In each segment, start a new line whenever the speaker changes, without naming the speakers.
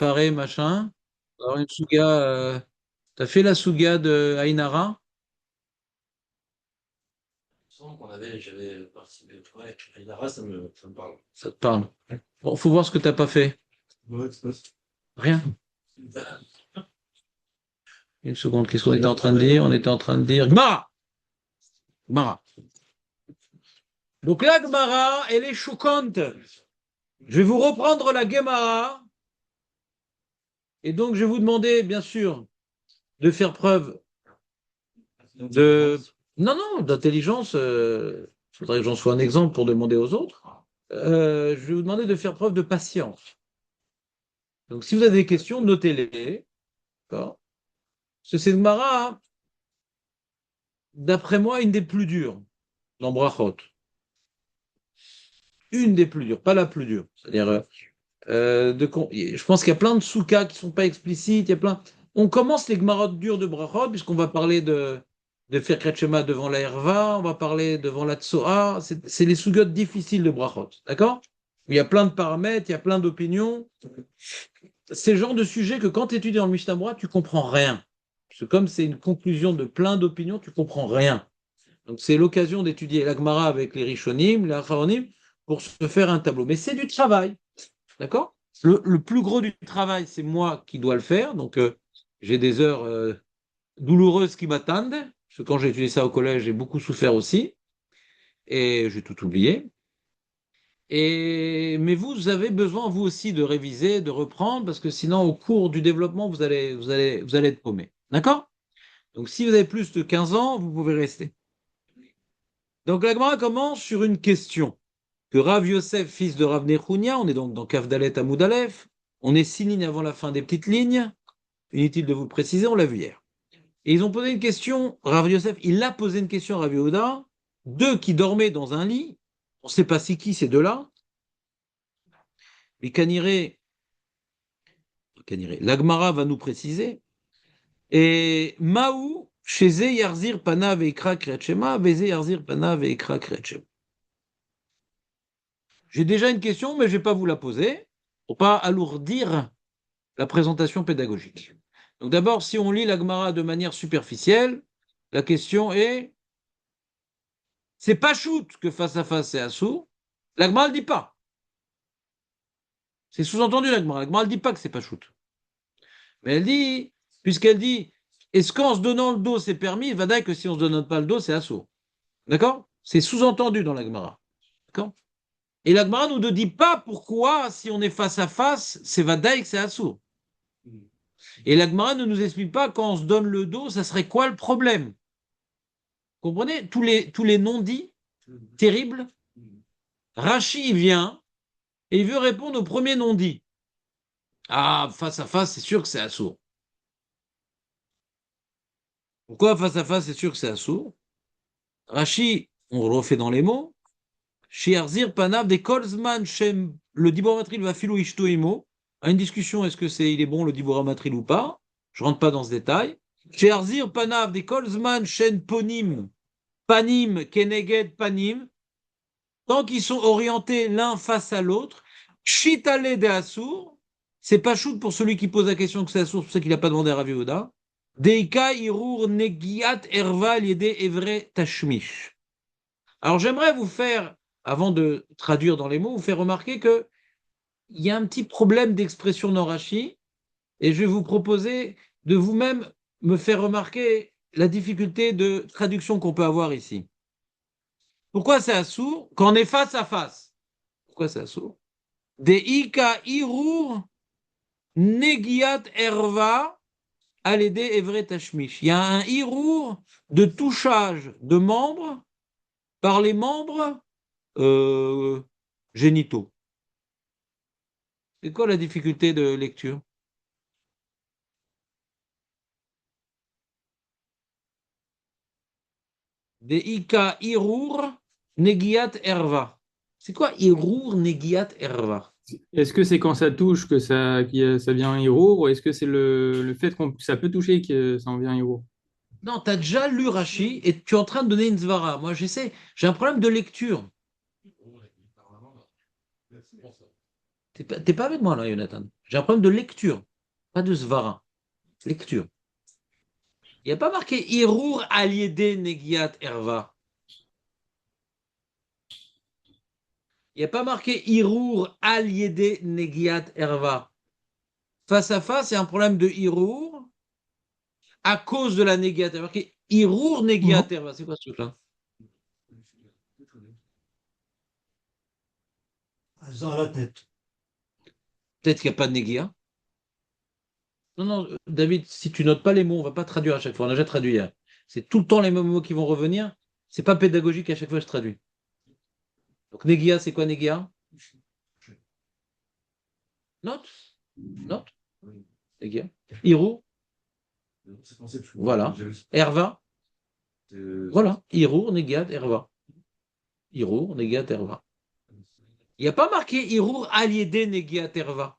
Paré, machin. Alors une souga, t'as fait la souga de Ainara?
Semble qu'on avait, j'avais participé. Ouais, Lara, ça me parle.
Ça te parle. Bon, faut voir ce que t'as pas fait.
Ouais, c'est pas ça.
Rien. Une seconde, qu'est-ce qu'on était en train de dire? On était en train de dire Gmara! Gmara. Donc la Gmara, elle est choquante. Je vais vous reprendre la Gemara. Et donc, je vais vous demander, bien sûr, de faire preuve de... Non, non, d'intelligence. Il faudrait que j'en sois un exemple pour demander aux autres. Je vais vous demander de faire preuve de patience. Donc, si vous avez des questions, notez-les. D'accord. Parce que cette Gemara, d'après moi, une des plus dures dans Brachot. Une des plus dures, pas la plus dure. C'est-à-dire, je pense qu'il y a plein de soukas qui ne sont pas explicites. Il y a plein... On commence les Gemarot dures de Brachot, puisqu'on va parler de faire Shema devant la Herva, on va parler devant la Tsoa. C'est les soukot difficiles de Brachot. D'accord? Il y a plein de paramètres, il y a plein d'opinions. C'est le genre de sujet que quand tu étudies dans le Mishnah Brura, tu comprends rien. Parce que comme c'est une conclusion de plein d'opinions, tu comprends rien. Donc c'est l'occasion d'étudier la Gemara avec les Rishonim, les Acharonim, pour se faire un tableau. Mais c'est du travail. D'accord? Le plus gros du travail, c'est moi qui dois le faire. Donc, j'ai des heures douloureuses qui m'attendent. Parce que quand j'ai étudié ça au collège, j'ai beaucoup souffert aussi. Et j'ai tout oublié. Mais vous avez besoin, vous aussi, de réviser, de reprendre, parce que sinon, au cours du développement, vous allez être paumé. D'accord? Donc, si vous avez plus de 15 ans, vous pouvez rester. Donc, la Gemara commence sur une question que Rav Yosef, fils de Rav Nechounia, on est donc dans Kaf Dalet Amud Aleph, on est 6 lignes avant la fin des petites lignes. Inutile de vous le préciser, on l'a vu hier. Et ils ont posé une question, Rav Yosef, il a posé une question à Rav Yehuda, deux qui dormaient dans un lit, on ne sait pas c'est qui ces deux-là, mais l'Agmara va nous préciser, et Maou, chez Yarzir Panav et Ikra Kriyat Veze Yarzir Panav et Ikra Kriyat. J'ai déjà une question, mais je ne vais pas vous la poser, pour pas alourdir la présentation pédagogique. Donc d'abord, si on lit la Gemara de manière superficielle, la question est, c'est pas shoot que face à face c'est assourd. La Gemara ne dit pas. C'est sous-entendu la Gemara. La Gemara ne dit pas que c'est pas shoot. Mais elle dit, puisqu'elle dit, est-ce qu'en se donnant le dos c'est permis, il va dire que si on ne se donne pas le dos c'est assourd. D'accord? C'est sous-entendu dans la Gemara. D'accord? Et la Gemara nous ne dit pas pourquoi, si on est face à face, c'est Vadaï que c'est assourd. Et la Gemara ne nous explique pas quand on se donne le dos, ça serait quoi le problème? Comprenez tous les non-dits terribles. Rachi vient et il veut répondre au premier non-dit. Ah, face à face, c'est sûr que c'est assourd. Pourquoi face à face, c'est sûr que c'est assourd? Rachi, on le refait dans les mots. Shiarzir panav des kolzman shem. Le diboratril va filo ishto imo. À une discussion, est-ce que il est bon le diboratril ou pas? Je rentre pas dans ce détail. Shiarzir panav des kolzman shen ponim. Panim keneged panim. Tant qu'ils sont orientés l'un face à l'autre, Chitale de Assour, c'est pas shoot pour celui qui pose la question que c'est Assour, c'est pour ça qu'il n'a pas demandé à Rav Yehuda. Deika irur negiat erva liede evre tashmish. Alors j'aimerais vous faire, avant de traduire dans les mots, vous faire remarquer que il y a un petit problème d'expression dans Rashi, et je vais vous proposer de vous-même me faire remarquer la difficulté de traduction qu'on peut avoir ici. Pourquoi c'est Assour quand on est face à face? Pourquoi c'est Assour? De Ika Irur Negiat Erva Alede Evre Tashmish. Il y a un Irur de touchage de membres par les membres euh, génitaux. C'est quoi la difficulté de lecture? De Ika Irur Negiat Erva. C'est quoi Irur Negiat Erva?
Est-ce que c'est quand ça touche que ça vient un héros, ou est-ce que c'est le fait que ça peut toucher que ça en vient un héros?
Non, tu as déjà lu Rashi et tu es en train de donner une svara. Moi, j'essaie, j'ai un problème de lecture. T'es pas avec moi là, Jonathan. J'ai un problème de lecture, pas de svara. Lecture. Il n'y a pas marqué Irur aliédé negiat erva. Il n'y a pas marqué Irur aliédé negiat erva. Face à face, il y a un problème de Irur à cause de la negiat. Il y a marqué Irur negiat
Non.
erva. C'est quoi ce truc-là?
Dans la tête.
Peut-être qu'il n'y a pas de negia. Non, non, David, si tu notes pas les mots, on va pas traduire à chaque fois. On a déjà traduit hier. C'est tout le temps les mêmes mots qui vont revenir. C'est pas pédagogique à chaque fois je traduis. Donc negia, c'est quoi negia? Note. Note. Negia. Iru. Voilà. Erva. Voilà. Irur, negiat, erva. Irur, negiat, erva. Il n'y a pas marqué Irur aliédé negiat, erva.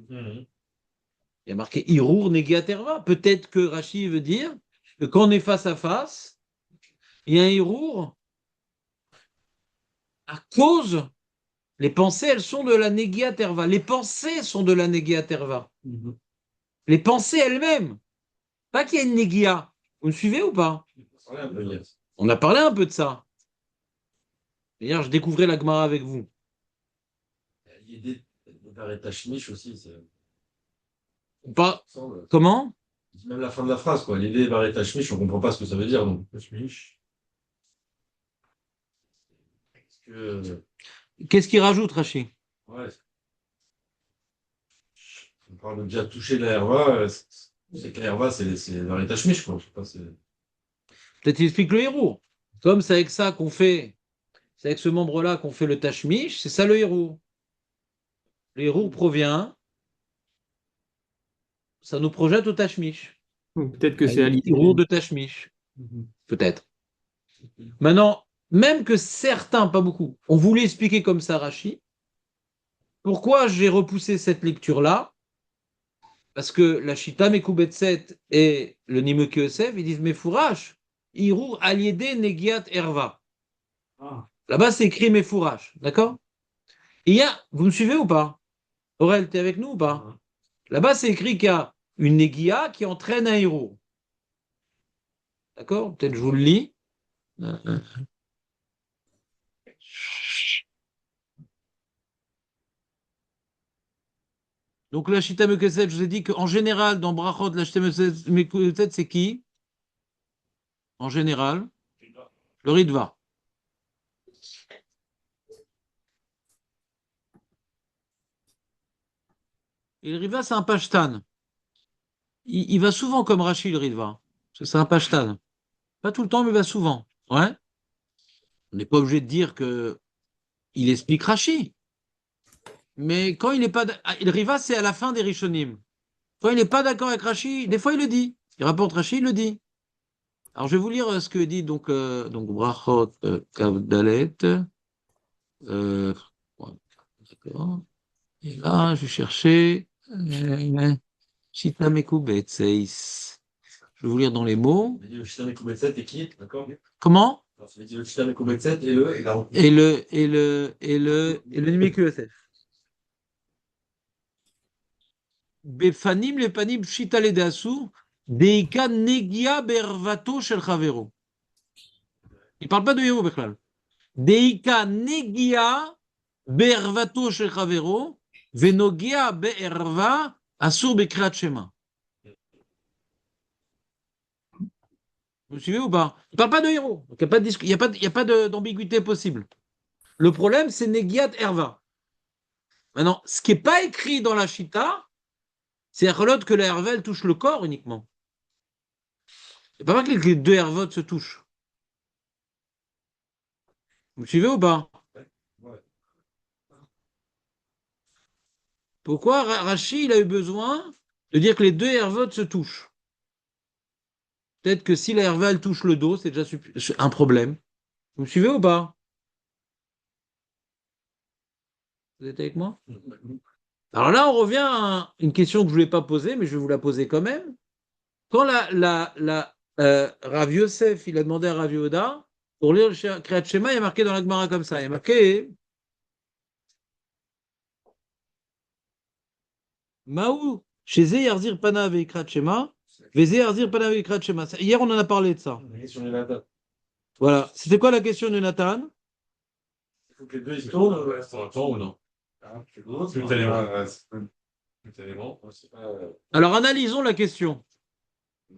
Il y a marqué Irur, negiat, erva. Peut-être que Rashi veut dire que quand on est face à face, il y a un Irur à cause. Les pensées, elles sont de la negiat, erva. Les pensées sont de la negiat, erva. Les pensées elles-mêmes. Pas qu'il y a une negia. Vous me suivez ou pas? On a parlé un peu de ça. D'ailleurs, je découvrais la Gemara avec vous.
L'idée de faire Tachmish aussi, c'est.
Pas... Comment?
Même la fin de la phrase, quoi. L'idée de Tachmish, on comprend pas ce que ça veut dire, donc. Tachmish.
Qu'est-ce qu'il rajoute, Rachid?
Ouais. On parle de déjà toucher la herva, c'est que la herva, c'est Varet Tachmish, quoi. Je sais pas,
Peut-être il explique le héros. Comme c'est avec ça qu'on fait, c'est avec ce membre-là qu'on fait le tashmish, c'est ça le héros. Le héros provient, ça nous projette au tashmish.
Ou peut-être que c'est
Le
allié.
héros de tashmish. Peut-être. Maintenant, même que certains, pas beaucoup, ont voulu expliquer comme ça Rashi, pourquoi j'ai repoussé cette lecture-là? Parce que la Shita Mekubetset et le Nimeke Yosef, ils disent, mais fourrache, Irur aliédé negiat erva. Là-bas, c'est écrit mes fourraches, d'accord? Il y a, vous me suivez ou pas? Aurel, t'es avec nous ou pas? Là-bas, c'est écrit qu'il y a une negia qui entraîne un héros. D'accord? Peut-être je vous le lis. Donc, la Shita Mekubetset, je vous ai dit qu'en général, dans Brachot, la Shita Mekubetset, c'est qui? En général, le Ritva. Et le Ritva, c'est un pashtan. Il va souvent comme Rachid, le Ritva. Parce que c'est un pashtan. Pas tout le temps, mais il va souvent. Ouais. On n'est pas obligé de dire que il explique Rachid. Mais quand il n'est pas. Le Riva, c'est à la fin des Rishonim. Quand il n'est pas d'accord avec Rachid, des fois il le dit. Il rapporte Rachid, il le dit. Alors je vais vous lire ce que dit donc Brachot Kavdalet. Ouais, d'accord. Et là, je vais chercher. Shita Mekubet Seis. Je vais vous lire dans les mots.
le Shita Mekubetset et qui, d'accord?
Comment?
Alors, ça veut dire le Shita Mekubetset et le.
Et le Nimik Yosef. Befanim le panim pshita le deasu, deika negia bervato shel chavero. Il parle pas de héros, Bechlal. Deika negia bervato shel chavero, venogia be'erva asur bekrat shema. Vous me suivez ou pas? Il parle pas de héros. Donc, il n'y a pas d'ambiguïté possible. Le problème, c'est negiat erva. Maintenant, ce qui n'est pas écrit dans la Shita, c'est l'autre que la herva, elle touche le corps uniquement. Il n'y a pas marqué que les deux hervotes se touchent. Vous me suivez ou pas? Pourquoi Rashi, il a eu besoin de dire que les deux hervotes se touchent? Peut-être que si la herva, elle touche le dos, c'est déjà un problème. Vous me suivez ou pas? Vous êtes avec moi? Alors là, on revient à une question que je ne voulais pas poser, mais je vais vous la poser quand même. Quand Rav Yosef, il a demandé à Rav Yehuda, pour lire le Kriyat Shema, il y a marqué dans la Gemara comme ça. Il y a marqué Maou, chez Yarzir Pana Veikrat Shema, Veze Yarzir Pana Veikrat Shema. Hier, on en a parlé de ça.
Sur les dates.
Voilà. C'était quoi la question de Nathan?
Il faut que les deux ils se tournent, pour un temps ou non? Plus d'éléments, c'est pas.
Alors, analysons la question.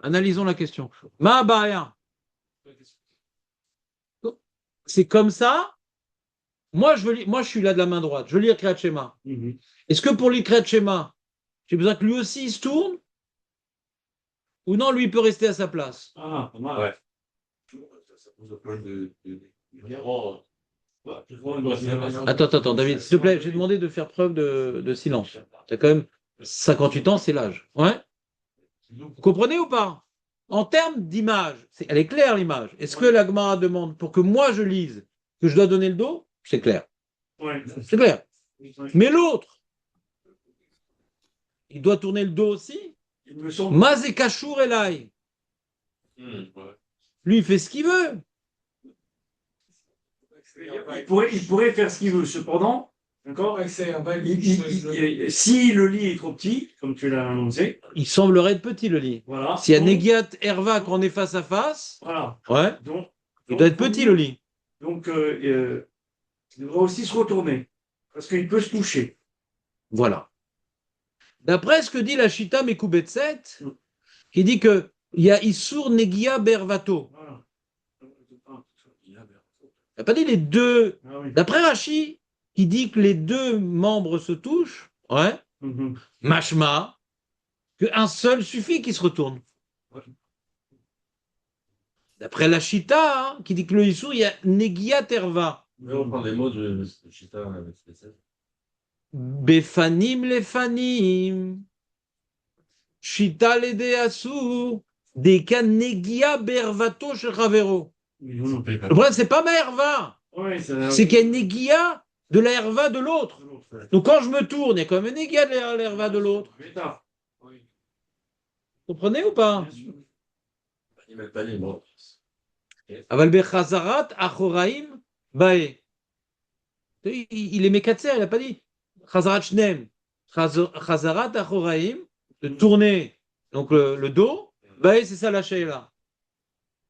Analysons la question. Ma Baya. C'est comme ça. Moi, je suis là de la main droite. Je lis le Kriyat Shema. Est-ce que pour lire le Kriyat Shema, j'ai besoin que lui aussi il se tourne? Ou non, lui, il peut rester à sa place?
Ah, pas mal. Ouais. Ça pose plein de.
Attends, David, s'il te plaît, j'ai demandé de faire preuve de silence. Tu as quand même 58 ans, c'est l'âge. Ouais? Vous comprenez ou pas? En termes d'image, elle est claire l'image. Est-ce que la Gemara demande pour que moi je lise que je dois donner le dos? C'est clair.
Ouais.
C'est clair. Mais l'autre, il doit tourner le dos aussi.
Il me semble.
Mazé Kachour Elai. Lui, il fait ce qu'il veut.
Il pourrait faire ce qu'il veut. Cependant, d'accord, si le lit est trop petit, comme tu l'as annoncé,
Il semblerait être petit le lit.
voilà.
S'il y a
Donc,
Negiat Herva qu'on est face à face,
voilà.
ouais,
Donc,
il doit être petit le lit.
Donc, il devrait aussi se retourner. Parce qu'il peut se toucher.
Voilà. D'après ce que dit la Shita Mekubetset, qui dit que il y a Issour Negia Bervato.
Voilà.
Il n'a pas dit les deux.
Ah oui.
D'après Rashi, qui dit que les deux membres se touchent, ouais,
Mhm.
mashma, qu'un seul suffit qui se retourne. D'après la Shita, qui dit que le Issour, il y a Negia Terva.
Mais on prend des mots de Chita avec spécial.
Befanim lefanim. Shita lede assour. Deka Negia Bervato chez Ravero.
Mhm.
Le problème, c'est pas ma herva.
Ouais,
C'est qu'il y a une négia de la herva de l'autre. Donc quand je me tourne, il y a quand même une négia de la herva de l'autre. Vous comprenez ou pas?
Ils mettent pas les mots.
Aval bechazarat achoraim bae. Il est mékatser, il n'a pas dit. Chazarat shnem. Chazarat achoraim, de tourner donc le dos. Bae, c'est ça la sheila.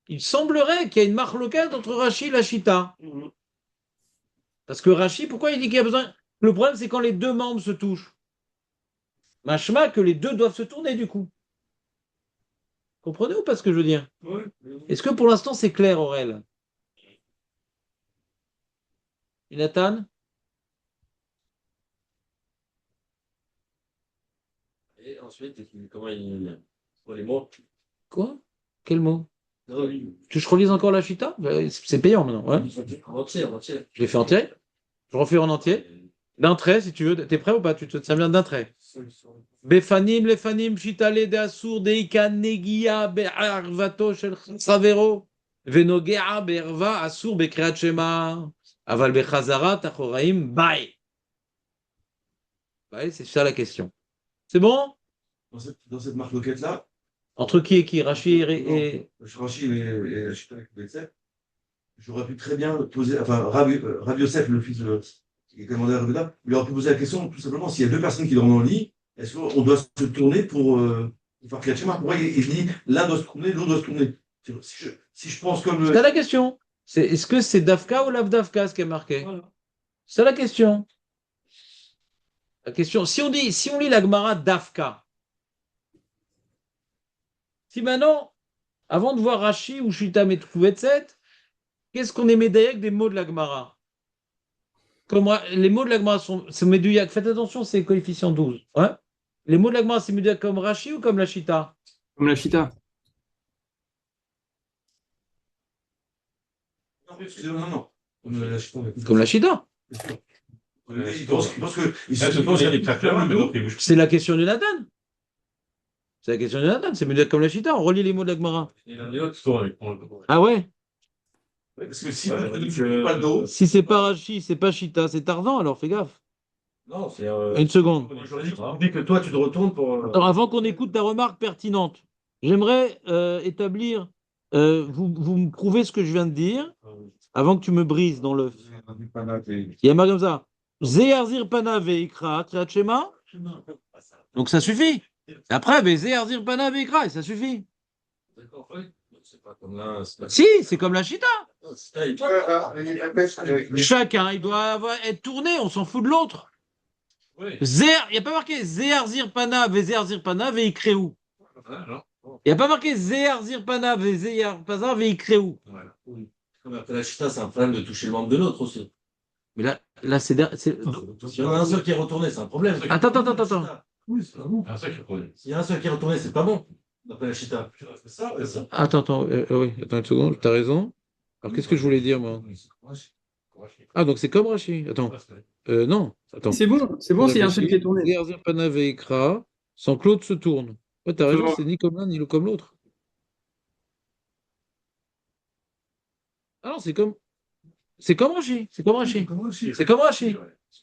Il semblerait qu'il y a une marloquette entre Rashi et la Shita.
Mhm.
Parce que Rashi, pourquoi il dit qu'il y a besoin? Le problème, c'est quand les deux membres se touchent. Machma que les deux doivent se tourner du coup. Comprenez ou pas ce que je veux dire?
Ouais.
Est-ce que pour l'instant c'est clair, Aurel? Nathan?
Et ensuite, comment il. Pour les mots.
Quoi? Quel mot?
Non, oui.
Tu veux que je relise encore la Chita? C'est payant maintenant. Ouais.
En entier, en entier.
Je l'ai fait entier. Je refais en entier. D'un trait, si tu veux. T'es prêt ou pas? Ça vient d'un trait. Befanim, lefanim, shitale de asur, deika negia, be'arvato shel savero, venogea, be'erva, asur, be'kriat shema, aval be'chazarat, achoraim, bye. Bye, c'est ça la question. C'est bon?
Dans cette marque-loquette-là,
Entre qui et qui? Rachi et...
Rachi et la Chita avec Betsef, j'aurais pu très bien poser, enfin, Rabbi Yosef, le fils qui est commandé à Rebeda, il aurait pu poser la question, tout simplement, s'il y a deux personnes qui dorment dans le lit, est-ce qu'on doit se tourner pour faire Kriyat Shema? Pourquoi il dit l'un doit se tourner, l'autre doit se tourner? Si je pense comme.
C'est ça la question. Est-ce que c'est Dafka ou l'Avdafka ce qui est marqué?
Voilà.
C'est la question. La question, si on lit la Gemara Dafka, si maintenant, avant de voir Rashi ou Shita Metkuvetset, qu'est-ce qu'on est médaillé avec des mots de la Gemara? Comme les mots de la Gemara sont médouillac. Faites attention, c'est coefficient 12. Hein? Les mots de la Gemara, c'est médouillac comme Rashi ou comme la Shita?
Comme la Chita.
Non.
Comme la Shita.
Il pense que.
C'est la question de Nathan. C'est la question de Nathan. C'est médouillac comme la Shita. On relit les mots de la Gemara.
Et l'un et l'autre sont avec.
Ah ouais?
Parce que si pas le dos.
Si c'est pas Rashi, c'est pas Shita, c'est Tarzan, alors fais gaffe.
Non, c'est.
Une seconde.
Dès que toi, tu te retournes pour.
Alors, avant qu'on écoute ta remarque pertinente, j'aimerais établir, vous me prouvez ce que je viens de dire, avant que tu me brises dans l'œuf. Il y a marqué comme ça. Zeyarzir pana veikra, Kriyat Shema. Donc ça suffit. Après, baiser, Arzir, Pana, Bekra, et ça suffit.
D'accord, oui. C'est pas comme là.
Si, c'est comme la Chita.
Il
Chacun, il doit être tourné, on s'en fout de l'autre.
oui.
Zer, il n'y a pas marqué Zeharzir Pana, Vezeharzir Pana, Veikreou.
Ah, non.
Il n'y a pas marqué Zeharzir Pana, Vezeharzir Pana, Veikreou.
Voilà. Oui. Comme après la chita, c'est un problème de toucher le membre de l'autre aussi.
Mais là c'est.
S'il y en a un seul qui est retourné, c'est un problème.
Attends.
Oui, c'est pas bon. S'il y a un seul qui est retourné, c'est pas bon. D'après la chita. C'est ça, c'est ça.
Attends, oui, attends une seconde, t'as raison. Alors qu'est-ce que je voulais dire, moi? Ah, donc c'est comme Rachi. Attends. Non, attends.
C'est bon s'il y a un seul qui est tourné.
Zeharzir Pana, Veikra, sans que l'autre se tourne. Ouais, t'as raison,
Faut-
c'est ni comme l'un ni comme l'autre. Ah non, c'est comme. C'est comme Rachi. C'est comme Rachi. C'est comme Rachi.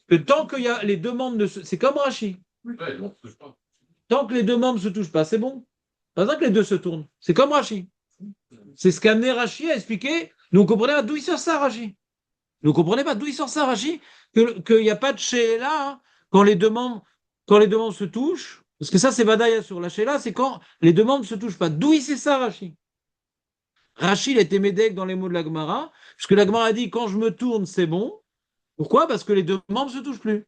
Que tant qu'il y a les deux membres c'est comme Rachi.
Ouais, non, touche pas.
Tant que les deux membres ne se touchent pas, c'est bon. Pas besoin que les deux se tournent. C'est comme Rachi. C'est ce qu'a amené Rachi à expliquer. Nous, on comprenait pas d'où il sort ça, Rachi. Nous, on comprenait pas d'où il sort ça, Rachi, qu'il n'y a pas de Sheela quand les deux membres se touchent. Parce que ça, c'est Badaïa sur la Sheela, c'est quand les deux membres ne se touchent pas. D'où il sait ça, Rachi? Rachi, il était médec dans les mots de la Gemara, puisque la Gemara a dit quand je me tourne, c'est bon. Pourquoi? Parce que les deux membres ne se touchent plus.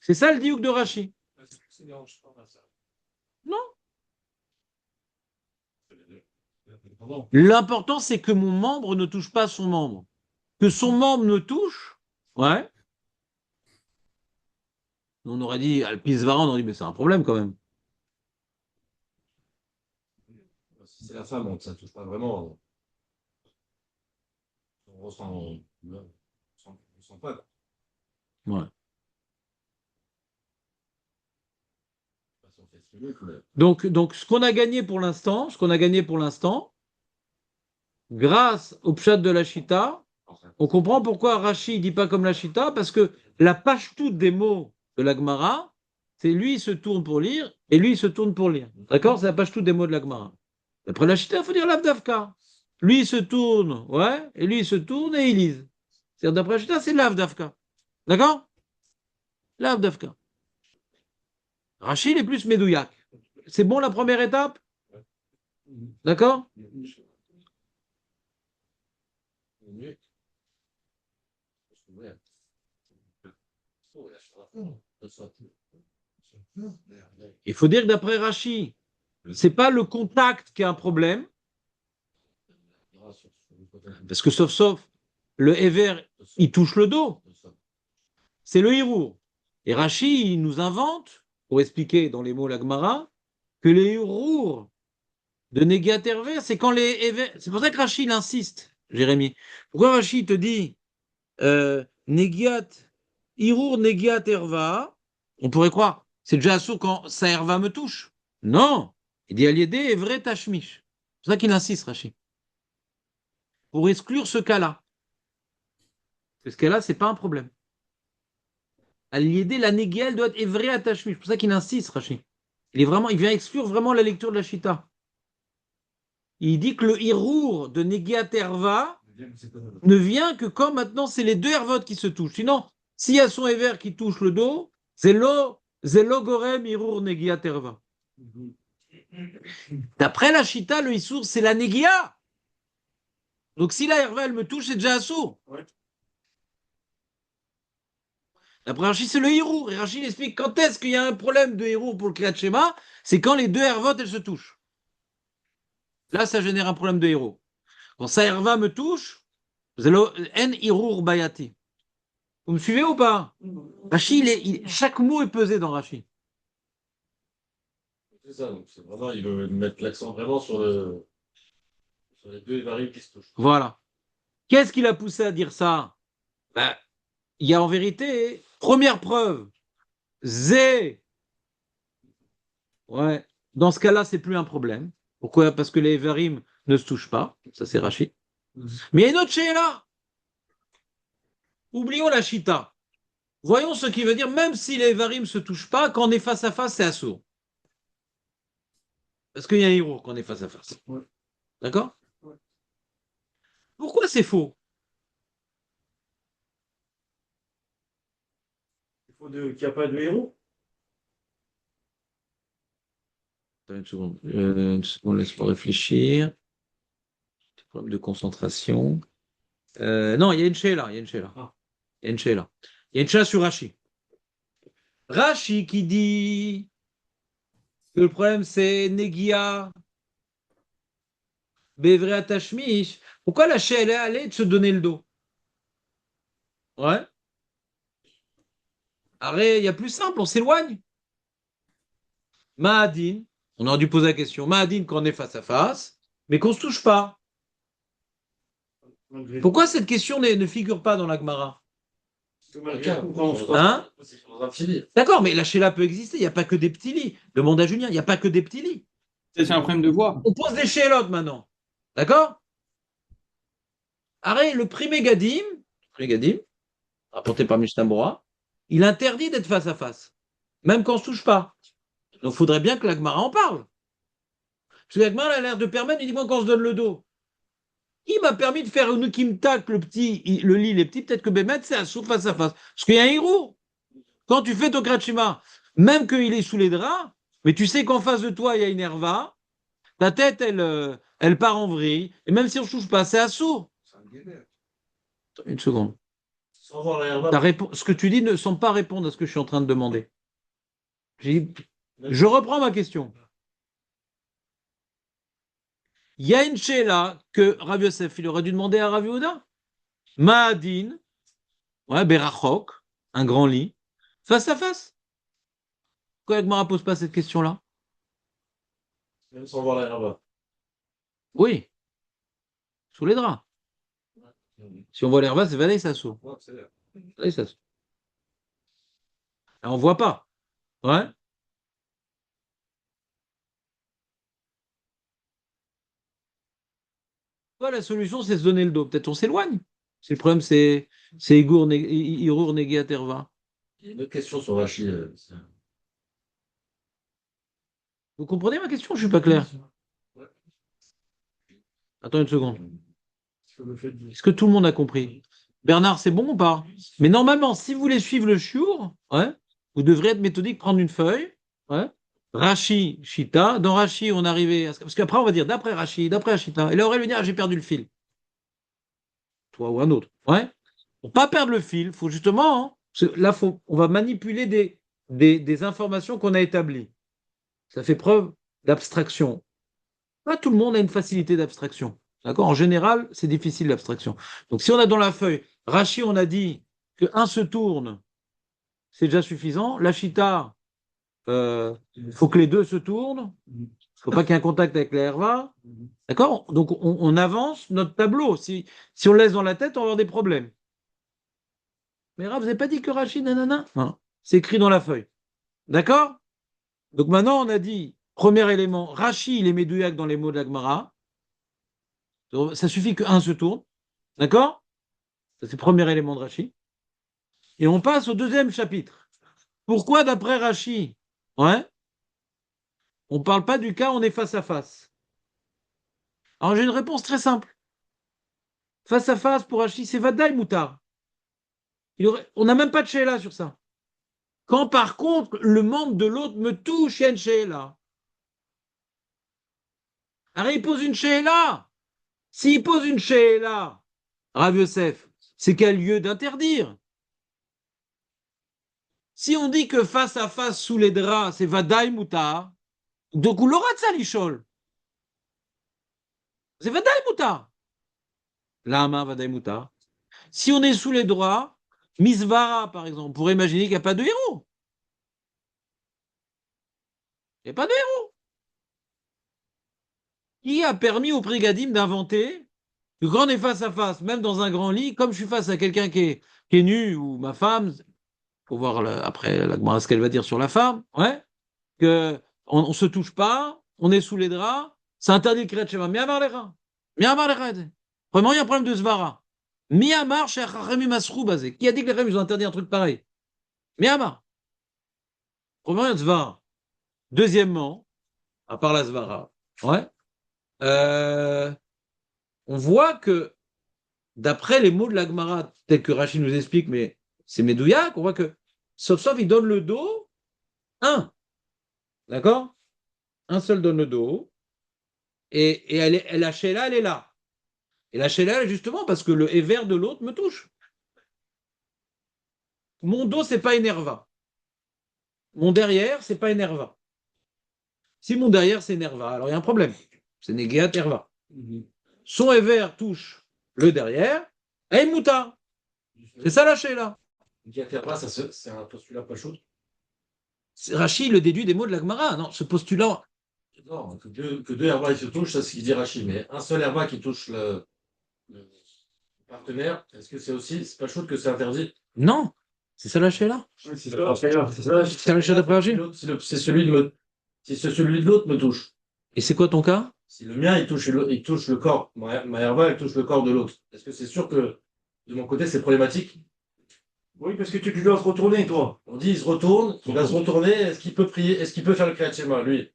C'est ça le diouk de Rachi. Non. L'important, c'est que mon membre ne touche pas son membre. Que son membre me touche, ouais. On aurait dit, Alpis Varan, on aurait dit, mais c'est un problème quand même.
Si c'est la femme, ça ne touche pas vraiment. On ressent, on ressent pas.
Ouais.
Si on fait ce que veut,
Donc, ce qu'on a gagné pour l'instant, grâce au pshat de la Chita, on comprend pourquoi Rashi ne dit pas comme la Chita, parce que la page toute des mots de la Gemara, c'est lui, il se tourne pour lire, et lui, il se tourne pour lire. D'accord? C'est la page toute des mots de la Gemara. Après la Chita, il faut dire l'Avdavka. Lui, il se tourne, ouais, et lui, il se tourne et il lise. C'est-à-dire, d'après la Chita, c'est l'Avdavka. D'accord? L'Avdavka. Rashi, il est plus médouillac. C'est bon la première étape? D'accord? Il faut dire que d'après Rashi, c'est pas le contact qui a un problème, parce que sauf, le Ever, il touche le dos, c'est le Hirour. Et Rashi, il nous invente, pour expliquer dans les mots la Gemara, que les Hirour de Negiat Hervé, c'est quand les Ever. C'est pour ça que Rashi, il insiste, Jérémy. Pourquoi Rashi te dit Negiat, Hirour Negiat Herva, on pourrait croire, c'est déjà assourd quand sa Herva me touche. Non, il dit Aliédé est vrai Tashmish. C'est pour ça qu'il insiste, Rashi. Pour exclure ce cas-là. Ce cas-là, c'est pas un problème. Aliédé, la Negia, elle doit être vrai à Tashmish. C'est pour ça qu'il insiste, Rashi. Il vient exclure vraiment la lecture de la Chita. Il dit que le Hirour de Negiat Herva ne vient que quand maintenant c'est les deux Hervot qui se touchent. Sinon, s'il y a son Ever qui touche le dos, c'est lo gorem Hirour Negiat Herva. D'après la Chita, le Issour, c'est la Negia. Donc si la Herva, elle me touche, c'est déjà Assour.
Ouais.
D'après Rachid, c'est le Hirour. Et Rachid explique quand est-ce qu'il y a un problème de Hirour pour le Kriyat Shema, c'est quand les deux Hervot, elles se touchent. Là, ça génère un problème de Hirour. Quand sa Herva me touche, c'est le En Hirour Bayati. Vous me suivez ou pas? Rachid, chaque mot est pesé dans Rachid.
c'est ça, donc c'est vraiment, il veut mettre l'accent vraiment sur les deux variables qui se touchent.
Voilà. Qu'est-ce qui l'a poussé à dire ça? Ben, il y a en vérité, première preuve, Zé. Ouais. Dans ce cas-là, c'est plus un problème. Pourquoi? Parce que les Varim ne se touchent pas. Ça, c'est Rachid. Mais il y a une autre là. Oublions la Chita. Voyons ce qui veut dire, même si les Varim ne se touchent pas, quand on est face à face, c'est assourd. Parce qu'il y a un héros quand on est face à face.
Ouais.
D'accord?
Ouais.
Pourquoi c'est faux?
qu'il n'y a pas de héros.
Attends une seconde, laisse-moi réfléchir. Petit problème de concentration. Non, il y a une sheila, il y a une sheila.
Ah.
Il y a une sheila. Il y a une sheila sur Rashi. Rashi qui dit que le problème c'est Negia, Bevrea Tashmish. Pourquoi la sheila est allée de se donner le dos? Ouais. Arrête, il y a plus simple, on s'éloigne. Mahadin, on aurait dû poser la question. Mahadin quand on est face à face, mais qu'on ne se touche pas.
Malgré
Pourquoi cette question ne figure pas dans la Gemara?
tout, malgré tout, quand on se
Hein?
C'est dans un petit lit.
D'accord, mais la sheila peut exister, il n'y a pas que des petits lits. Demande à Julien, il n'y a pas que des petits lits.
C'est un problème de voix.
On pose des shelotes maintenant. D'accord? Arrête, Primé Gadim, rapporté par Mishnah Bora, il interdit d'être face à face, même quand on ne se touche pas. Donc il faudrait bien que la Gemara en parle. Parce que la Gemara a l'air de permettre uniquement quand on se donne le dos. Il m'a permis de faire une qui me tacle le lit, les petits, peut-être que Bémet, c'est à sourd face à face. Parce qu'il y a un héros. Quand tu fais ton Kratchima, même qu'il est sous les draps, mais tu sais qu'en face de toi, il y a une herva, ta tête, elle part en vrille, et même si on ne touche pas, c'est à sourd.
C'est un guédère.
Une seconde.
Sans voir la herbe.
Ce que tu dis ne semble pas répondre à ce que je suis en train de demander. Je reprends ma question. Il y a une sheila que Rav Yosef, il aurait dû demander à Rav Yehuda. Ma'adin, ouais, Berachok, un grand lit, face à face. Pourquoi Agmara ne pose pas cette question-là?
Même sans voir la herbe.
Oui, sous les draps. Si on voit l'herba, c'est Valais Sasso.
Ouais, c'est vrai.
Valais Sasso. On ne voit pas. Ouais. Quoi, la solution, c'est se donner le dos. Peut-être on s'éloigne. Si le problème, c'est Irur Negia Terva.
Il y a une autre question sur Rachid.
Vous comprenez ma question? Je ne suis pas clair.
Ouais.
Attends une seconde.
sur le fait de...
Est-ce que tout le monde a compris? Bernard, c'est bon ou pas? Mais normalement, si vous voulez suivre le chiour, ouais, vous devrez être méthodique, prendre une feuille, ouais, Rashi, Shita. Dans Rashi, on arrivait. Parce qu'après, on va dire d'après Rashi, d'après Shita. Et là, Aurélien va dire, ah, j'ai perdu le fil. Toi ou un autre. Ouais. Pour pas perdre le fil, faut justement. Hein, là, on va manipuler des informations qu'on a établies. Ça fait preuve d'abstraction. Pas tout le monde a une facilité d'abstraction. D'accord? En général, c'est difficile l'abstraction. Donc, si on a dans la feuille, Rashi, on a dit que un se tourne, c'est déjà suffisant. La Chita, il faut que les deux se tournent. Il ne faut pas qu'il y ait un contact avec la herva. D'accord? Donc, on avance notre tableau. Si on le laisse dans la tête, on va avoir des problèmes. Mais Rav, vous n'avez pas dit que Rashi, nanana? Non. C'est écrit dans la feuille. D'accord? Donc, maintenant, on a dit, premier élément, Rashi, il est médouillac dans les mots de la Gemara. Ça suffit qu'un se tourne. D'accord? Ça, c'est le premier élément de Rashi. Et on passe au deuxième chapitre. Pourquoi, d'après Rashi, ouais, on ne parle pas du cas où on est face à face? Alors, j'ai une réponse très simple. Face à face, pour Rashi, c'est Vadaï Moutar. On n'a même pas de Sheila sur ça. Quand, par contre, le membre de l'autre me touche, il y a une Sheila. Alors, il pose une Sheila. S'il pose une Sheila, Rav Yosef, c'est quel lieu d'interdire? Si on dit que face à face sous les draps, c'est Vadaï Moutar, donc on l'aura de ça, l'Ishol. C'est Vadaï Moutar. Lama Vadaï Moutar. Si on est sous les draps, Misvara, par exemple, on pourrait imaginer qu'il n'y a pas de héros. Il n'y a pas de héros. Qui a permis au Prigadim d'inventer que quand on est face à face, même dans un grand lit, comme je suis face à quelqu'un qui est nu ou ma femme, pour voir après ce qu'elle va dire sur la femme, ouais, que on se touche pas, on est sous les draps, c'est interdit de créer de Shema. Miamar lecha. Miamar lecha. Vraiment, il y a un problème de Svara. Miamar chez Chachamim Asrou basé. Qui a dit que les Chachamim ils ont interdit un truc pareil? Miamar. Premièrement, il y a Svara. Deuxièmement, à part la Svara, ouais, on voit que d'après les mots de la Gemara, tels que Rachid nous explique, mais c'est Médouillac, on voit que Sauf, il donne le dos, un. D'accord? Un seul donne le dos. Et la Sheila, elle est là. Et la Sheila, elle est justement parce que le Ever de l'autre me touche. Mon dos, c'est pas énerva. Mon derrière, c'est pas énerva. Si mon derrière, c'est énerva, alors il y a un problème. C'est Néguéat Erva. Son Ever touche le derrière, et Mouta. C'est ça la Sheila.
Diaterba, c'est un postulat pas chaud.
Rachid le déduit des mots de la Gemara. Non, ce postulat.
Non, que deux Herba ils se touchent, c'est ce qu'il dit Rachid. Mais un seul Herba qui touche le partenaire, est-ce que c'est pas chaud que c'est interdit?
Non, c'est ça la Sheila.
Oui, c'est ça.
C'est la Sheila d'après Rachid.
C'est celui de l'autre me touche.
Et c'est quoi ton cas?
Si le mien, il touche le corps, ma herba, elle touche le corps de l'autre. Est-ce que c'est sûr que de mon côté, c'est problématique?
Oui, parce que tu dois te retourner, toi.
On dit, il se retourne, il va se retourner, est-ce qu'il peut prier, est-ce qu'il peut faire le Kriyat Shema, lui?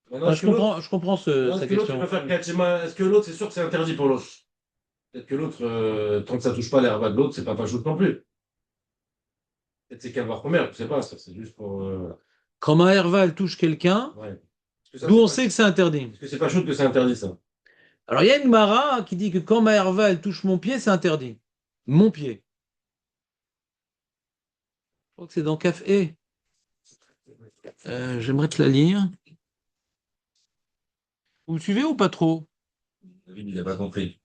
Maintenant,
Ah,
est-ce que l'autre-
je comprends
est-ce
sa
que l'autre, il
question.
peut faire le Kriyat Shema? Est-ce que l'autre, c'est sûr que c'est interdit pour l'autre? Peut-être que l'autre, tant que ça touche pas l'herba de l'autre, c'est pas chaud non plus. Peut-être c'est qu'elle va première, je sais pas, ça, c'est juste pour.
Quand ma herva, elle touche quelqu'un,
Ouais. Est-ce que ça,
d'où
c'est
on
pas-
sait que c'est interdit.
est-ce que c'est pas chaud que c'est interdit, ça?
Alors il y a une Mara qui dit que quand ma herva, elle touche mon pied, c'est interdit. Mon pied. Je crois que c'est dans Kaf E. J'aimerais te la lire. Vous me suivez ou pas trop?
David, il n'a pas compris.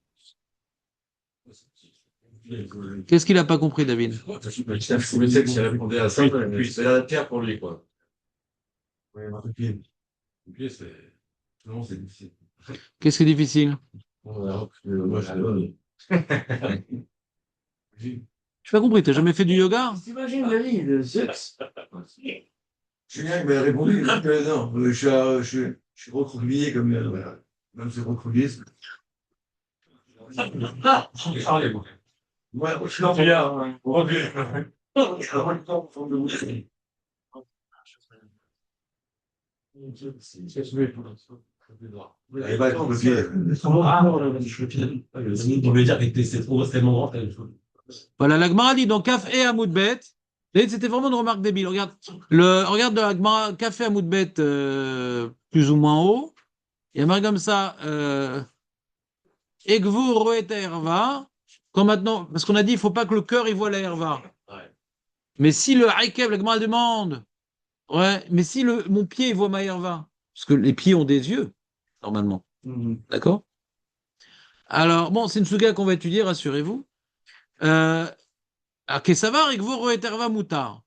Qu'est-ce qu'il n'a pas compris, David?
Je me sais que s'il répondait à ça, c'est la pierre pour lui, quoi.
Oui, un pied. Le pied, c'est. Non, c'est difficile.
Qu'est-ce qui est difficile?
Moi,
Je n'ai pas compris, tu n'as jamais fait du yoga?
T'imagines, David,
Julien, il m'a répondu que non, je suis recroquevillé comme. Voilà. Même si recroquevillé, c'est. Ouais, je suis Allez, va, le pied.
Voilà, la Gemara dit dans Kaf E Amoudbet. C'était vraiment une remarque débile. Regarde la Gemara Kaf E Amoudbet plus ou moins haut. Il y a marqué comme ça. Egvu roet herva. Quand maintenant, parce qu'on a dit, il ne faut pas que le cœur il voit la herva.
Ouais.
Mais si le Haïkev, la Gemara demande, ouais, mais si mon pied il voit ma herva, parce que les pieds ont des yeux, normalement. D'accord? Alors, bon, c'est une suga qu'on va étudier, rassurez-vous. Kesavar, Egvu roet herva mutar.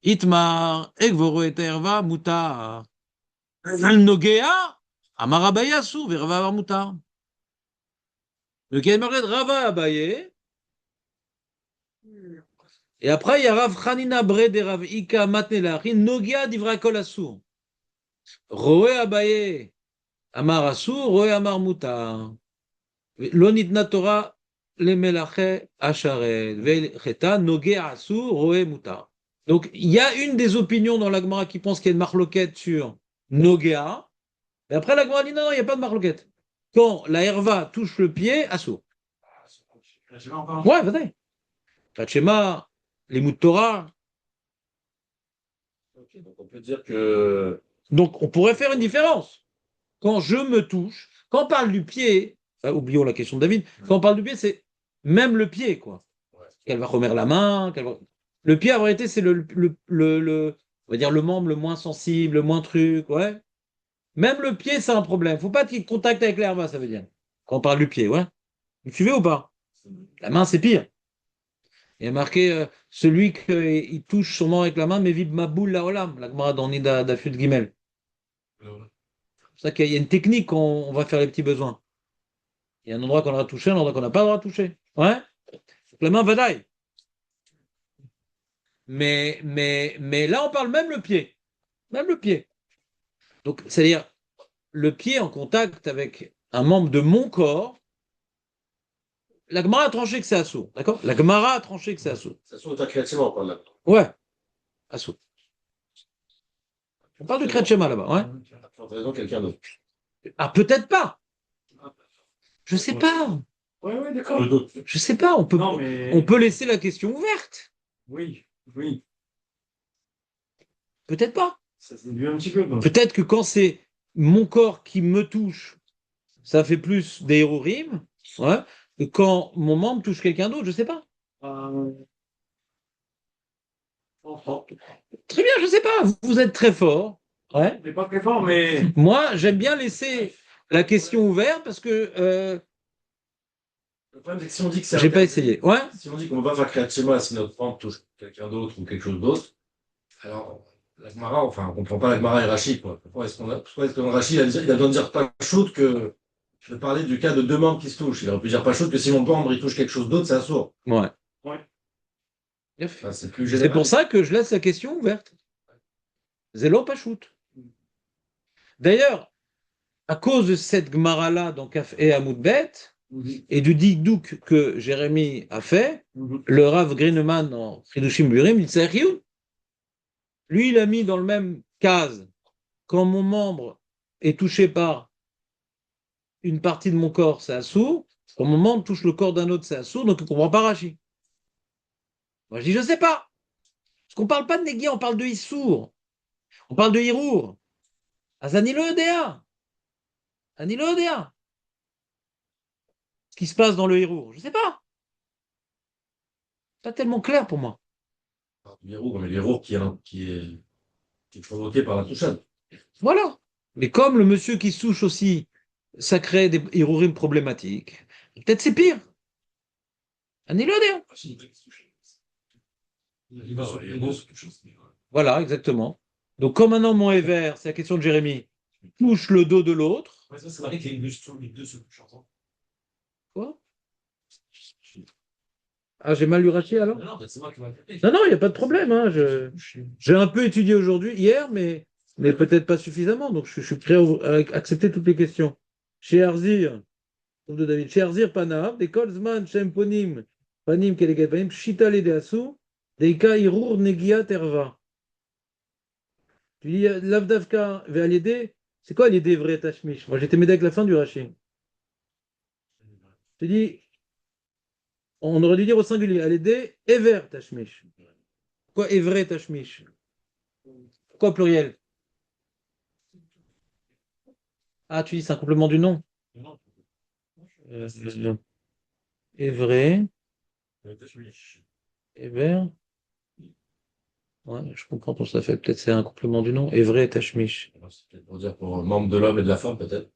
Itmar, Egvu roet herva mutar. Nogea, Amarabayasu, verva mutar. Donc il y a marqué Rava Abaye. Et après, il y a Rav Hanina Bre de Rav Ika Matnelachi, Nogia Divra Kol Asur. Roe Abaye, Amar Asur, Roe Amar Mutar. Lo nitna Torah le Melache Asharet. Vecheta, Nogea Asur, Roe Mutar. Donc il y a une des opinions dans la Gemara qui pense qu'il y a une marloquette sur Nogea. Mais après, la Gemara dit non, il n'y a pas de marloquette. Quand la herva touche le pied, Asur. Ouais, vas-y. Tachema, les mots de Torah.
Ok, donc on peut dire que.
Donc, on pourrait faire une différence. Quand je me touche, quand on parle du pied, oublions la question de David, quand on parle du pied, c'est même le pied, quoi.
Ouais.
Qu'elle va remettre la main. Le pied, en vérité, c'est on va dire le membre le moins sensible, le moins truc, ouais. Même le pied, c'est un problème. Faut pas qu'il y ait contact avec l'herbe, ça veut dire. Quand on parle du pied, ouais. Vous suivez ou pas? La main, c'est pire. Il y a marqué celui qui touche sûrement avec la main, mais vib maboul la olam, la Gemara dans Nida d'Afud Gimel. C'est pour ça qu'il y a une technique quand on va faire les petits besoins. Il y a un endroit qu'on aura touché, un endroit qu'on n'a pas le droit de toucher. Ouais? Donc la main va d'aille. Mais là, on parle même le pied. Même le pied. Donc, c'est-à-dire, le pied en contact avec un membre de mon corps, la Gemara a tranché que c'est assaut. D'accord? La Gemara a tranché que c'est assaut.
Ça se trouve créativement, quoi, là.
Ouais, assaut. On parle de Kriyat Shema là-bas, ouais.
Pour raison, quelqu'un d'autre.
Ah, peut-être pas. Je sais pas.
Ouais, d'accord.
Je sais pas. On
Non, mais.
peut laisser la question ouverte.
Oui, oui.
Peut-être pas.
Ça s'est un petit peu, quoi.
Peut-être que quand c'est mon corps qui me touche, ça fait plus des héroïmes, ouais, que quand mon membre touche quelqu'un d'autre, je sais pas.
Euh,
Très bien, je sais pas. Vous êtes très fort. Ouais.
on n'est pas très fort, mais
Moi, j'aime bien laisser la question ouverte parce que
Le problème, c'est que si on dit que c'est
j'ai pas
interdit,
essayé. Ouais.
si on dit qu'on ne va pas faire créer chez moi si notre membre touche quelqu'un d'autre ou quelque chose d'autre, alors la Gemara, enfin, on ne comprend pas la Gemara et Rachid, quoi. Pourquoi est-ce que Rachid, il a besoin de dire pas shoot que je vais parler du cas de deux membres qui se touchent. Il aurait pu dire pas shoot que si mon membre il touche quelque chose d'autre, c'est un sourd.
Ouais.
ouais.
Enfin, c'est plus
C'est
général.
pour ça que je laisse la question ouverte. Zélo pas shoot. D'ailleurs, à cause de cette Gemara-là dans Kaf et Amoudbet et du dikdouk que Jérémie a fait, le Rav Grineman en Chidushim Burim, il s'est lui, il a mis dans le même case quand mon membre est touché par une partie de mon corps, c'est assourd. Quand mon membre touche le corps d'un autre, c'est assourd, donc il ne comprend pas Rashi. Moi, je dis, je ne sais pas. Parce qu'on ne parle pas de Négia, on parle de Issour. On parle de Hirour. Azani lo yodea. Ani lo yodea. Ce qui se passe dans le Hirour, je ne sais pas. Pas tellement clair pour moi.
L'héros, mais l'héros qui est provoqué par la touchade.
Voilà. Mais comme le monsieur qui se touche aussi, ça crée des Hirourim problématiques, peut-être c'est pire. Ani lo yodea. Voilà, exactement. Donc, comme maintenant mon est vert, c'est la question de Jérémie, touche le dos de l'autre.
C'est vrai qu'il les deux se touchent ensemble.
Quoi? Ah, j'ai mal lu Rachid alors?
Non, c'est moi qui m'a fait.
Non, il n'y a pas de problème. Hein. J'ai un peu étudié aujourd'hui, hier, mais peut-être pas suffisamment. Donc, je suis prêt à accepter toutes les questions. Chez Arzir, de David, chez Arzir Panav, des Kolzman, Shem Ponim, Panim, Keleget Panim, Shita Ledeasu, Deika Irur Negia Terva. Tu dis Lavdavka Ve'aliede, c'est quoi l'idée vrai Tashmish? Moi, j'étais médaille avec la fin du Rachid. Tu dis, on aurait dû dire au singulier, Aliede Ever Tashmish. Pourquoi Evre Tashmish? Pourquoi pluriel? Ah, tu dis c'est un complément du nom. Evre, Ever. Ouais, je comprends pour ça fait. Peut-être c'est un complément du nom. Evre Tashmish.
C'est peut-être pour dire pour membre de l'homme et de la femme, peut-être.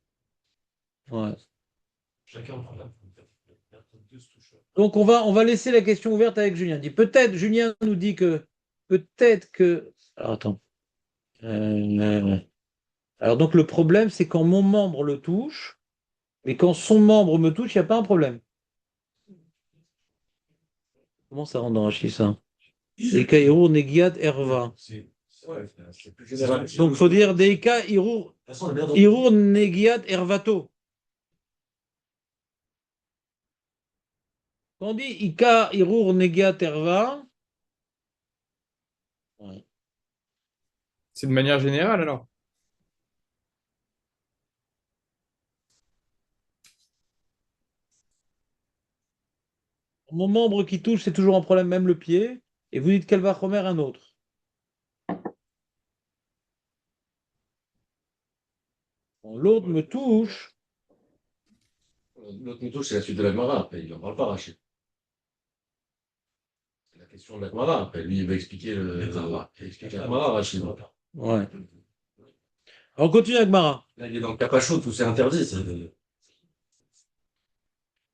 Ouais.
Chacun prend la
Donc on va laisser la question ouverte avec Julien. Peut-être, Julien nous dit que peut-être que. Alors attends. Alors donc le problème, c'est quand mon membre le touche, mais quand son membre me touche, il n'y a pas un problème. Comment ça rentre dans Rachid ça? Deika Irur Negiat Erva. Donc il faut dire Deika Irur Negiat Ervato. Quand on dit Ika Irur Negiat Erva, ouais.
C'est de manière générale alors.
Mon membre qui touche, c'est toujours un problème, même le pied. Et vous dites qu'elle va remettre un autre. Bon, l'autre me touche.
L'autre touche, c'est la suite de la Gemara. Après, il n'en parle pas, Rachid. C'est la question de la Gemara. Après, lui, il va expliquer la Gemara, Rachid.
Ouais. Alors, on continue avec Mara.
Là, il est dans le capacho, tout c'est interdit.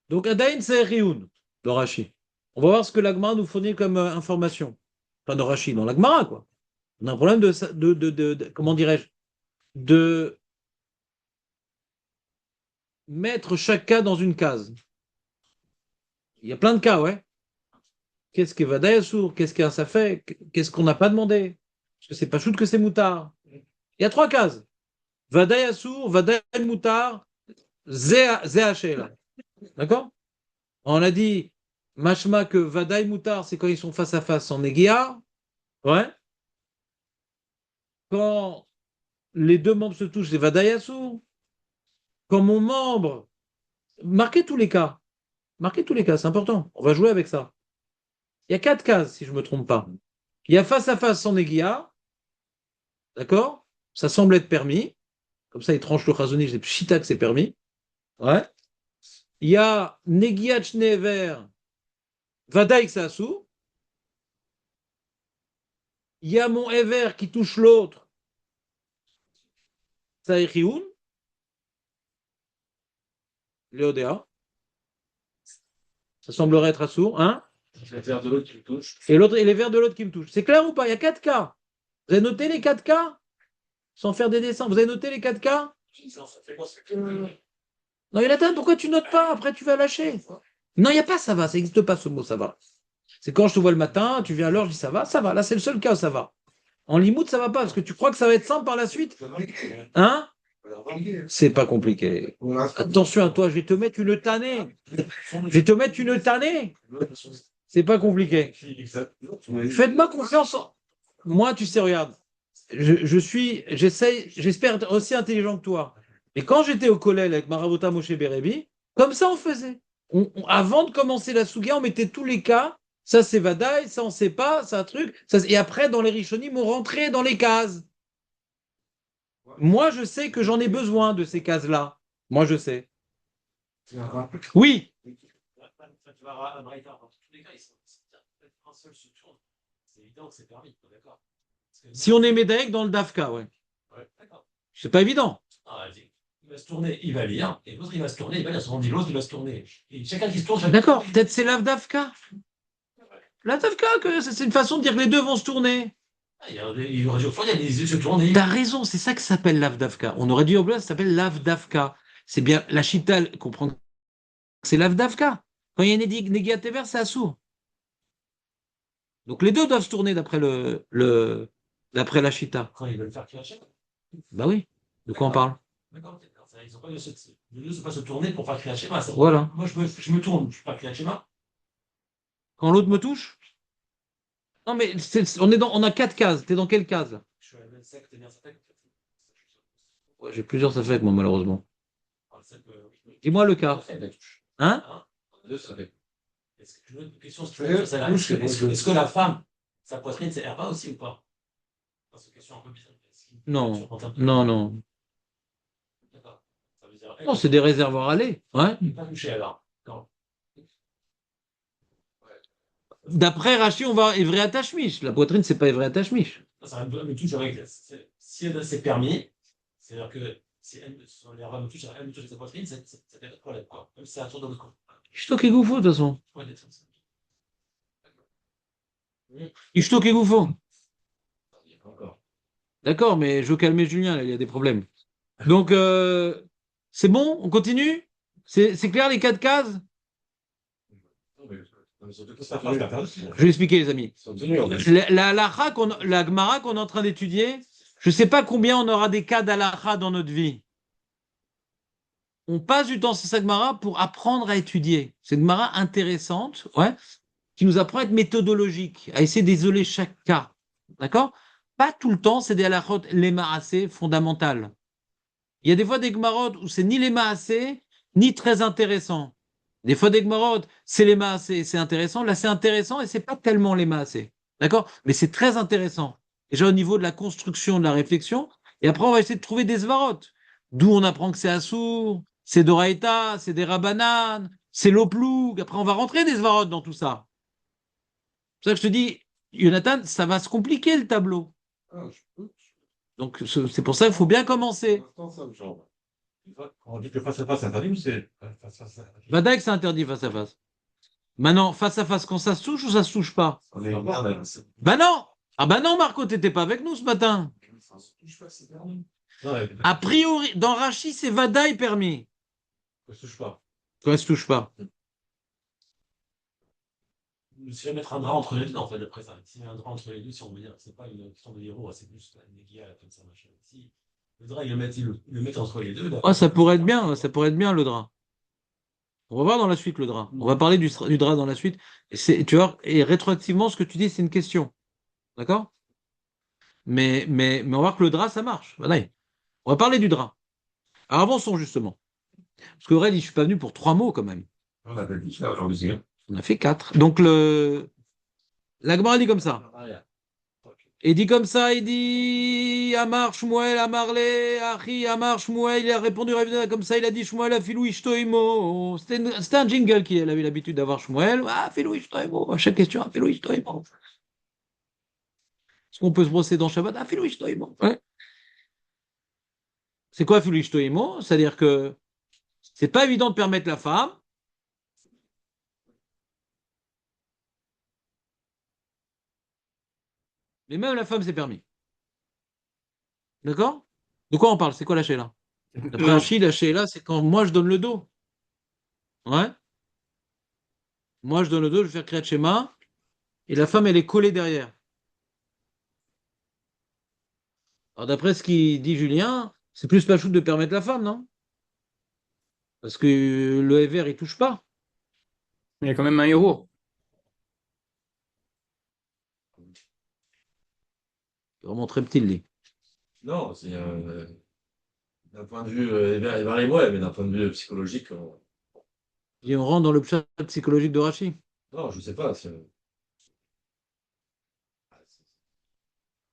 Donc, Adain Seherioun, de Rashi. On va voir ce que l'Agmara nous fournit comme information. Pas de Rashi, dans l'Agmara, quoi. On a un problème comment dirais-je, de mettre chaque cas dans une case. Il y a plein de cas, ouais. Qu'est-ce que Vadayasour? Qu'est-ce qu'un Safek? Qu'est-ce qu'on n'a pas demandé? Parce que c'est pas shoot que c'est moutard. Il y a trois cases. Vadayasour, Vadayal Moutar, Zéhachel. D'accord? On a dit, machma que Vadaï Moutar, c'est quand ils sont face à face en Négia. Ouais. Quand les deux membres se touchent, c'est Vadaï Assour. Quand mon membre. Marquez tous les cas. Marquez tous les cas, c'est important. On va jouer avec ça. Il y a quatre cases, si je ne me trompe pas. Il y a face à face en Négia. D'accord? Ça semble être permis. Comme ça, il tranche le chazonnish, c'est pshita que c'est permis. Ouais. Il y a Negiach Never, Vadaïk Sassou. Il y a mon Ever qui touche l'autre, Saïchioun, Léodéa. Ça semblerait être assourd, hein?
Les vers de l'autre qui me touche.
Et l'autre, et les vers de l'autre qui me touchent. C'est clair ou pas? Il y a 4 cas. Vous avez noté les 4 cas? Sans faire des dessins. Vous avez noté les 4 cas? Non, Jonathan, pourquoi tu notes pas? Après, tu vas lâcher. Non, il n'y a pas ça va. Ça n'existe pas ce mot ça va. C'est quand je te vois le matin, tu viens à l'heure, je dis ça va, ça va. Là, c'est le seul cas où ça va. En limoud, ça va pas, parce que tu crois que ça va être simple par la suite? Hein? C'est pas compliqué. Attention à toi, je vais te mettre une tannée. Je vais te mettre une tannée. C'est pas compliqué. Faites-moi confiance. Moi, tu sais, regarde, j'espère être aussi intelligent que toi. Et quand j'étais au collège avec Maravota Moshe Berebi, comme ça on faisait. Avant de commencer la Souga, on mettait tous les cas. Ça c'est Vadaï, ça on sait pas, c'est un truc. Et après, dans les Rishonim, on rentrait dans les cases. Moi, je sais que j'en ai besoin de ces cases-là. Moi, je sais. Oui. Si on est médaillé dans le Dafka, ouais. C'est pas évident.
Il va se tourner, il va lire, et l'autre il va se tourner, il va lire, son dit l'autre il va se tourner. Et chacun qui se tourne,
D'accord, peut-être c'est l'Avdavka. L'Avdavka, c'est une façon de dire que les deux vont se tourner.
il aurait dû les yeux se tourner.
T'as raison, c'est ça que ça s'appelle l'Avdavka. On aurait dû au bleu, ça s'appelle l'Avdavka. C'est bien, la Chita comprend que c'est l'Avdavka. Quand il y a une Négiat Tever, c'est assourd. Donc les deux doivent se tourner d'après d'après la Chita.
Quand ils veulent faire Kriyat
Bah oui, de quoi on parle?
D'accord, ils n'ont pas de les deux ne pas se tourner pour faire Kriyat Shema.
Voilà.
Moi je me tourne, je fais pas Kriyat Shema.
Quand l'autre me touche? Non mais on a 4 cases. T'es dans quelle case là?
Je suis à la même secte, bien certain.
Ouais, j'ai plusieurs avec moi malheureusement.
Oui.
Dis-moi le cas. Hein?
Deux, ça fait. Est-ce que une question, est-ce que la femme, sa poitrine, c'est Herba aussi ou pas? C'est une question un peu bizarre.
Non, non, non.
D'accord. Ça veut dire.
Non, c'est des réservoirs à lait. Ouais.
Pas touché alors. Non.
D'après Rachi, on va Evray Atashmish. La poitrine, c'est pas Evray Atashmish.
Ça me touche avec. Si c'est permis, c'est-à-dire que si les Herba me touche, elle me touche avec sa poitrine, ça fait pas de problème, quoi. Même si c'est un tour de l'autre côté.
Ishto Kegoufo, de toute façon. Ishto Kegoufo. D'accord, mais je veux calmer Julien, là, il y a des problèmes. Donc, c'est bon, on continue? C'est clair les 4 cases? Je vais expliquer, les amis. La Gemara qu'on est en train d'étudier, je ne sais pas combien on aura des cas d'Alacha dans notre vie. On passe du temps sur cette Gemara pour apprendre à étudier. C'est une Gemara intéressante, ouais, qui nous apprend à être méthodologique, à essayer d'isoler chaque cas. D'accord? Pas tout le temps, c'est des halachot les assez fondamentales. Il y a des fois des Gemarot où c'est ni les assez, ni très intéressant. Des fois des Gemarot, c'est les assez, c'est intéressant. Là, c'est intéressant et c'est pas tellement les assez. D'accord? Mais c'est très intéressant. Déjà au niveau de la construction, de la réflexion. Et après, on va essayer de trouver des svarot. D'où on apprend que c'est Assour, c'est Doraïta, c'est des Rabanan, c'est l'Oploug. Après, on va rentrer des svarot dans tout ça. C'est pour ça que je te dis, Jonathan, ça va se compliquer le tableau. Donc, c'est pour ça qu'il faut bien commencer.
On dit que face à face, c'est interdit ou c'est face à face?
Vadaïk, c'est interdit face à face. Maintenant, face à face, quand ça se touche ou ça se touche pas? Bah non! Ah bah non, Marco, t'étais pas avec nous ce matin. A priori, dans Rachi, c'est Vadaï permis.
Ça se touche pas.
Quand elle se touche pas.
Si je vais mettre un drap entre les deux, en fait, après ça. Si y a un drap entre les deux, si on veut dire, c'est pas une question de héros, c'est plus une négia, comme ça, machin. Si le drap, il le met entre les deux.
Oh, ça pourrait être bien, le drap. On va voir dans la suite le drap. On va parler du drap dans la suite. Tu vois, et rétroactivement, ce que tu dis, c'est une question. D'accord? Mais on va voir que le drap, ça marche. Voilà. On va parler du drap. Alors avançons justement. Parce que Aurèle, je suis pas venu pour 3 mots quand même.
On a dit ça aujourd'hui.
On a fait 4. Donc la Gemara dit comme ça. Et dit comme ça, il dit Amar Shmuel, Amarle, Achi, Amar Shmuel, il a répondu Rav Yehuda comme ça, il a dit Shmuel, Afilou Ishto Imo. C'était un jingle qu'il avait l'habitude d'avoir Shmuel. Ah, Afilou Ishto Imo. À chaque question, Afilou Ishto Imo. Est-ce qu'on peut se brosser dans Shabbat? Afilou Ishto Imo. Ouais. C'est quoi Afilou Ishto Imo? C'est-à-dire que c'est pas évident de permettre la femme. Mais même la femme, c'est permis. D'accord? De quoi on parle? C'est quoi la là? D'après Rachid, la là, c'est quand moi je donne le dos. Ouais? Moi je donne le dos, je vais faire Kriyat Shema, et la femme, elle est collée derrière. Alors d'après ce qu'il dit Julien, c'est plus Pachout de permettre la femme, non? Parce que le Ever, il touche pas.
Il y a quand même un héros.
C'est vraiment très petit, lui.
Non, c'est d'un point de vue, évaluez-moi, mais d'un point de vue psychologique,
Et on rentre dans le chat psychologique de Rachid.
non, je sais pas.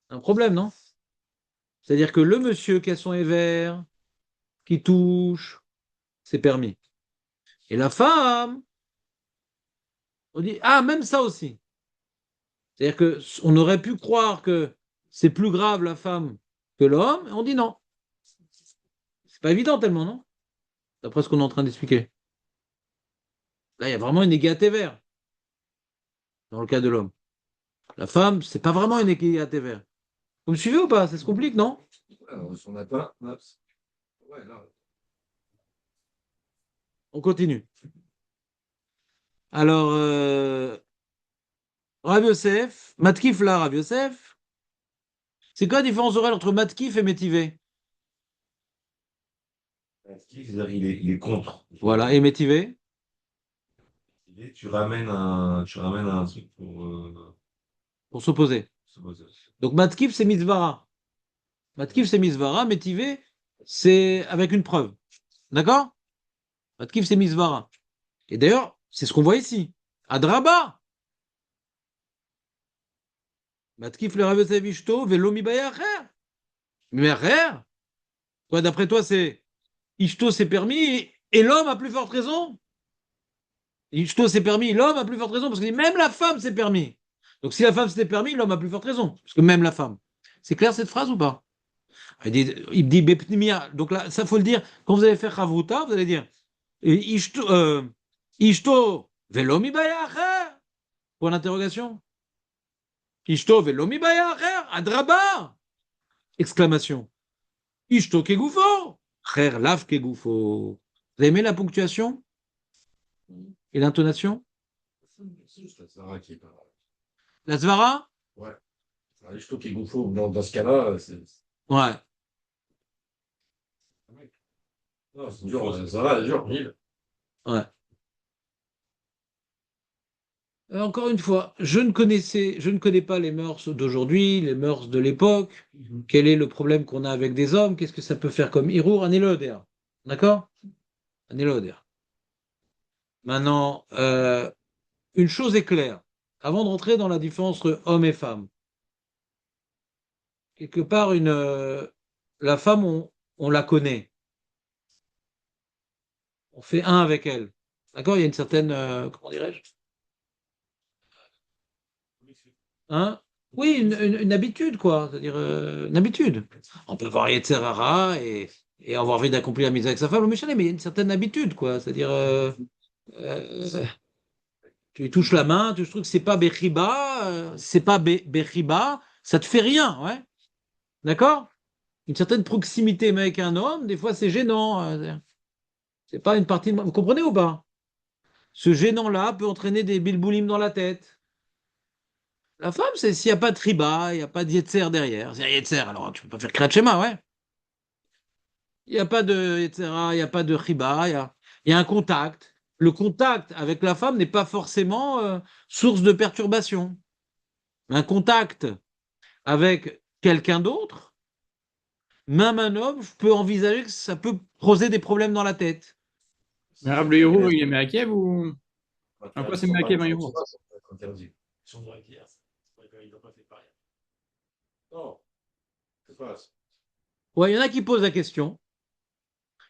Un problème, non? C'est-à-dire que le monsieur qui a son Ever, qui touche, c'est permis. Et la femme, on dit, ah, même ça aussi. C'est-à-dire qu'on aurait pu croire que c'est plus grave la femme que l'homme, et on dit non. C'est pas évident tellement, non? D'après ce qu'on est en train d'expliquer. Là, il y a vraiment une égalité vert dans le cas de l'homme. La femme, c'est pas vraiment une égalité vert. Vous me suivez ou pas? Ça se complique, non?
Alors, si on n'a pas. Ouais, là.
On continue. Alors, Rav Yosef, Matkif là, Rav Yosef, c'est quoi la différence orale entre Matkif et Métivé?
C'est-à-dire, il est contre.
Voilà, et Métivé?
Tu ramènes un truc pour
Pour s'opposer.
s'opposer.
Donc Matkif, c'est Mitzvara. Matkif, c'est Mitzvara. Métivé, c'est avec une preuve. D'accord? Matkif, c'est Mitzvara. Et d'ailleurs, c'est ce qu'on voit ici. Adraba. Matkif le Rav Yosef Ishto, velo mi baya acher. Mais acher? Quoi, d'après toi, c'est Ishto, c'est permis, et l'homme a plus forte raison? Ishto, c'est permis, l'homme a plus forte raison, parce que même la femme, c'est permis. Donc si la femme, c'était permis, l'homme a plus forte raison, parce que même la femme. C'est clair cette phrase ou pas? Il dit Bepnimia. Donc là, ça faut le dire. Quand vous allez faire Chavruta, vous allez dire Ishto, Ishto velomi baya acher. Point d'interrogation. Ishto velomi baya acher. Adraba. Exclamation. Ishto kegufo. Cher lav kegufo. Vous avez aimé la ponctuation et l'intonation?
C'est juste la Zara qui est pas.
La svara?
Ouais. Alors, je trouve qu'il vous faut, dans ce cas-là, c'est.
Ouais.
Non, c'est dur, la Zara, elle est dure, mille.
Ouais. Encore une fois, je ne connais pas les mœurs d'aujourd'hui, les mœurs de l'époque. Quel est le problème qu'on a avec des hommes? Qu'est-ce que ça peut faire comme Hirour? Anéloder. D'accord? Anéloder. Maintenant, une chose est claire. Avant de rentrer dans la différence entre hommes et femmes, quelque part, la femme, on la connaît. On fait un avec elle. D'accord? Il y a une certaine, comment dirais-je? Hein? Oui, une habitude, quoi. C'est-à-dire une habitude. On peut avoir Yetzerara et avoir envie d'accomplir la mise avec sa femme, mais il y a une certaine habitude, quoi. C'est-à-dire, euh, tu lui touches la main, tu trouves que c'est pas Bechiba, c'est pas Bechiba, ça te fait rien, ouais. D'accord? Une certaine proximité mais avec un homme, des fois c'est gênant. C'est pas une partie de... Vous comprenez ou pas? Ce gênant-là peut entraîner des bilboulim dans la tête. La femme, c'est s'il n'y a pas de riba, il n'y a pas de yetzer derrière. C'est yetzer, alors tu peux pas faire kriyat shema, ouais. Il n'y a pas de yetzera, il n'y a pas de riba, il y a un contact. Le contact avec la femme n'est pas forcément source de perturbation. Un contact avec quelqu'un d'autre, même un homme, je peux envisager que ça peut poser des problèmes dans la tête.
Mais Rab le héros, il est Meakev ou. En quoi c'est Meakev un héros?
Interdit. Si on doit dire, c'est pas quand il doit pas faire pareil. Non, c'est pas.
Ouais, il y en a qui posent la question.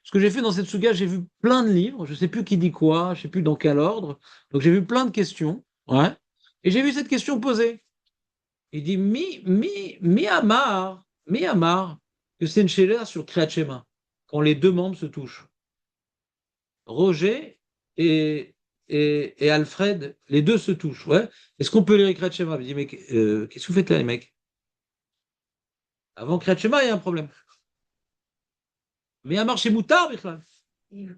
Ce que j'ai fait dans cette souga, j'ai vu plein de livres. Je ne sais plus qui dit quoi, je ne sais plus dans quel ordre. Donc j'ai vu plein de questions. Ouais. Et j'ai vu cette question posée. Il dit mi amar, que c'est une chéla sur Kriyat Shema, quand les deux membres se touchent. Roger et Alfred, les deux se touchent. Ouais. Est-ce qu'on peut lire Kriyat Shema? Il dit, mais qu'est-ce que vous faites là, les mecs? Avant Kriyat Shema, il y a un problème. Mais amar chez Moutard, Bichlal.
Ouais.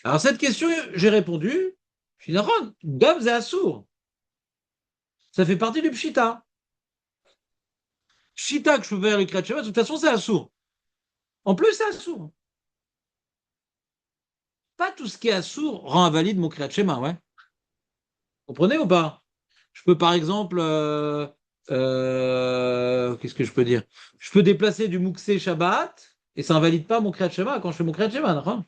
Alors, cette question, j'ai répondu. Je suis d'accord, Gab, c'est assourd. Ça fait partie du Pshita. Pshita que je peux faire le Kriyat Shema, de toute façon, c'est assourd. En plus, c'est assourd. Pas tout ce qui est assourd rend invalide mon Kriyat Shema, ouais. Comprenez ou pas? Je peux, par exemple, qu'est-ce que je peux dire? Je peux déplacer du Mouksé Shabbat et ça invalide pas mon Kriyat Shema quand je fais mon Kriyat Shema, d'accord?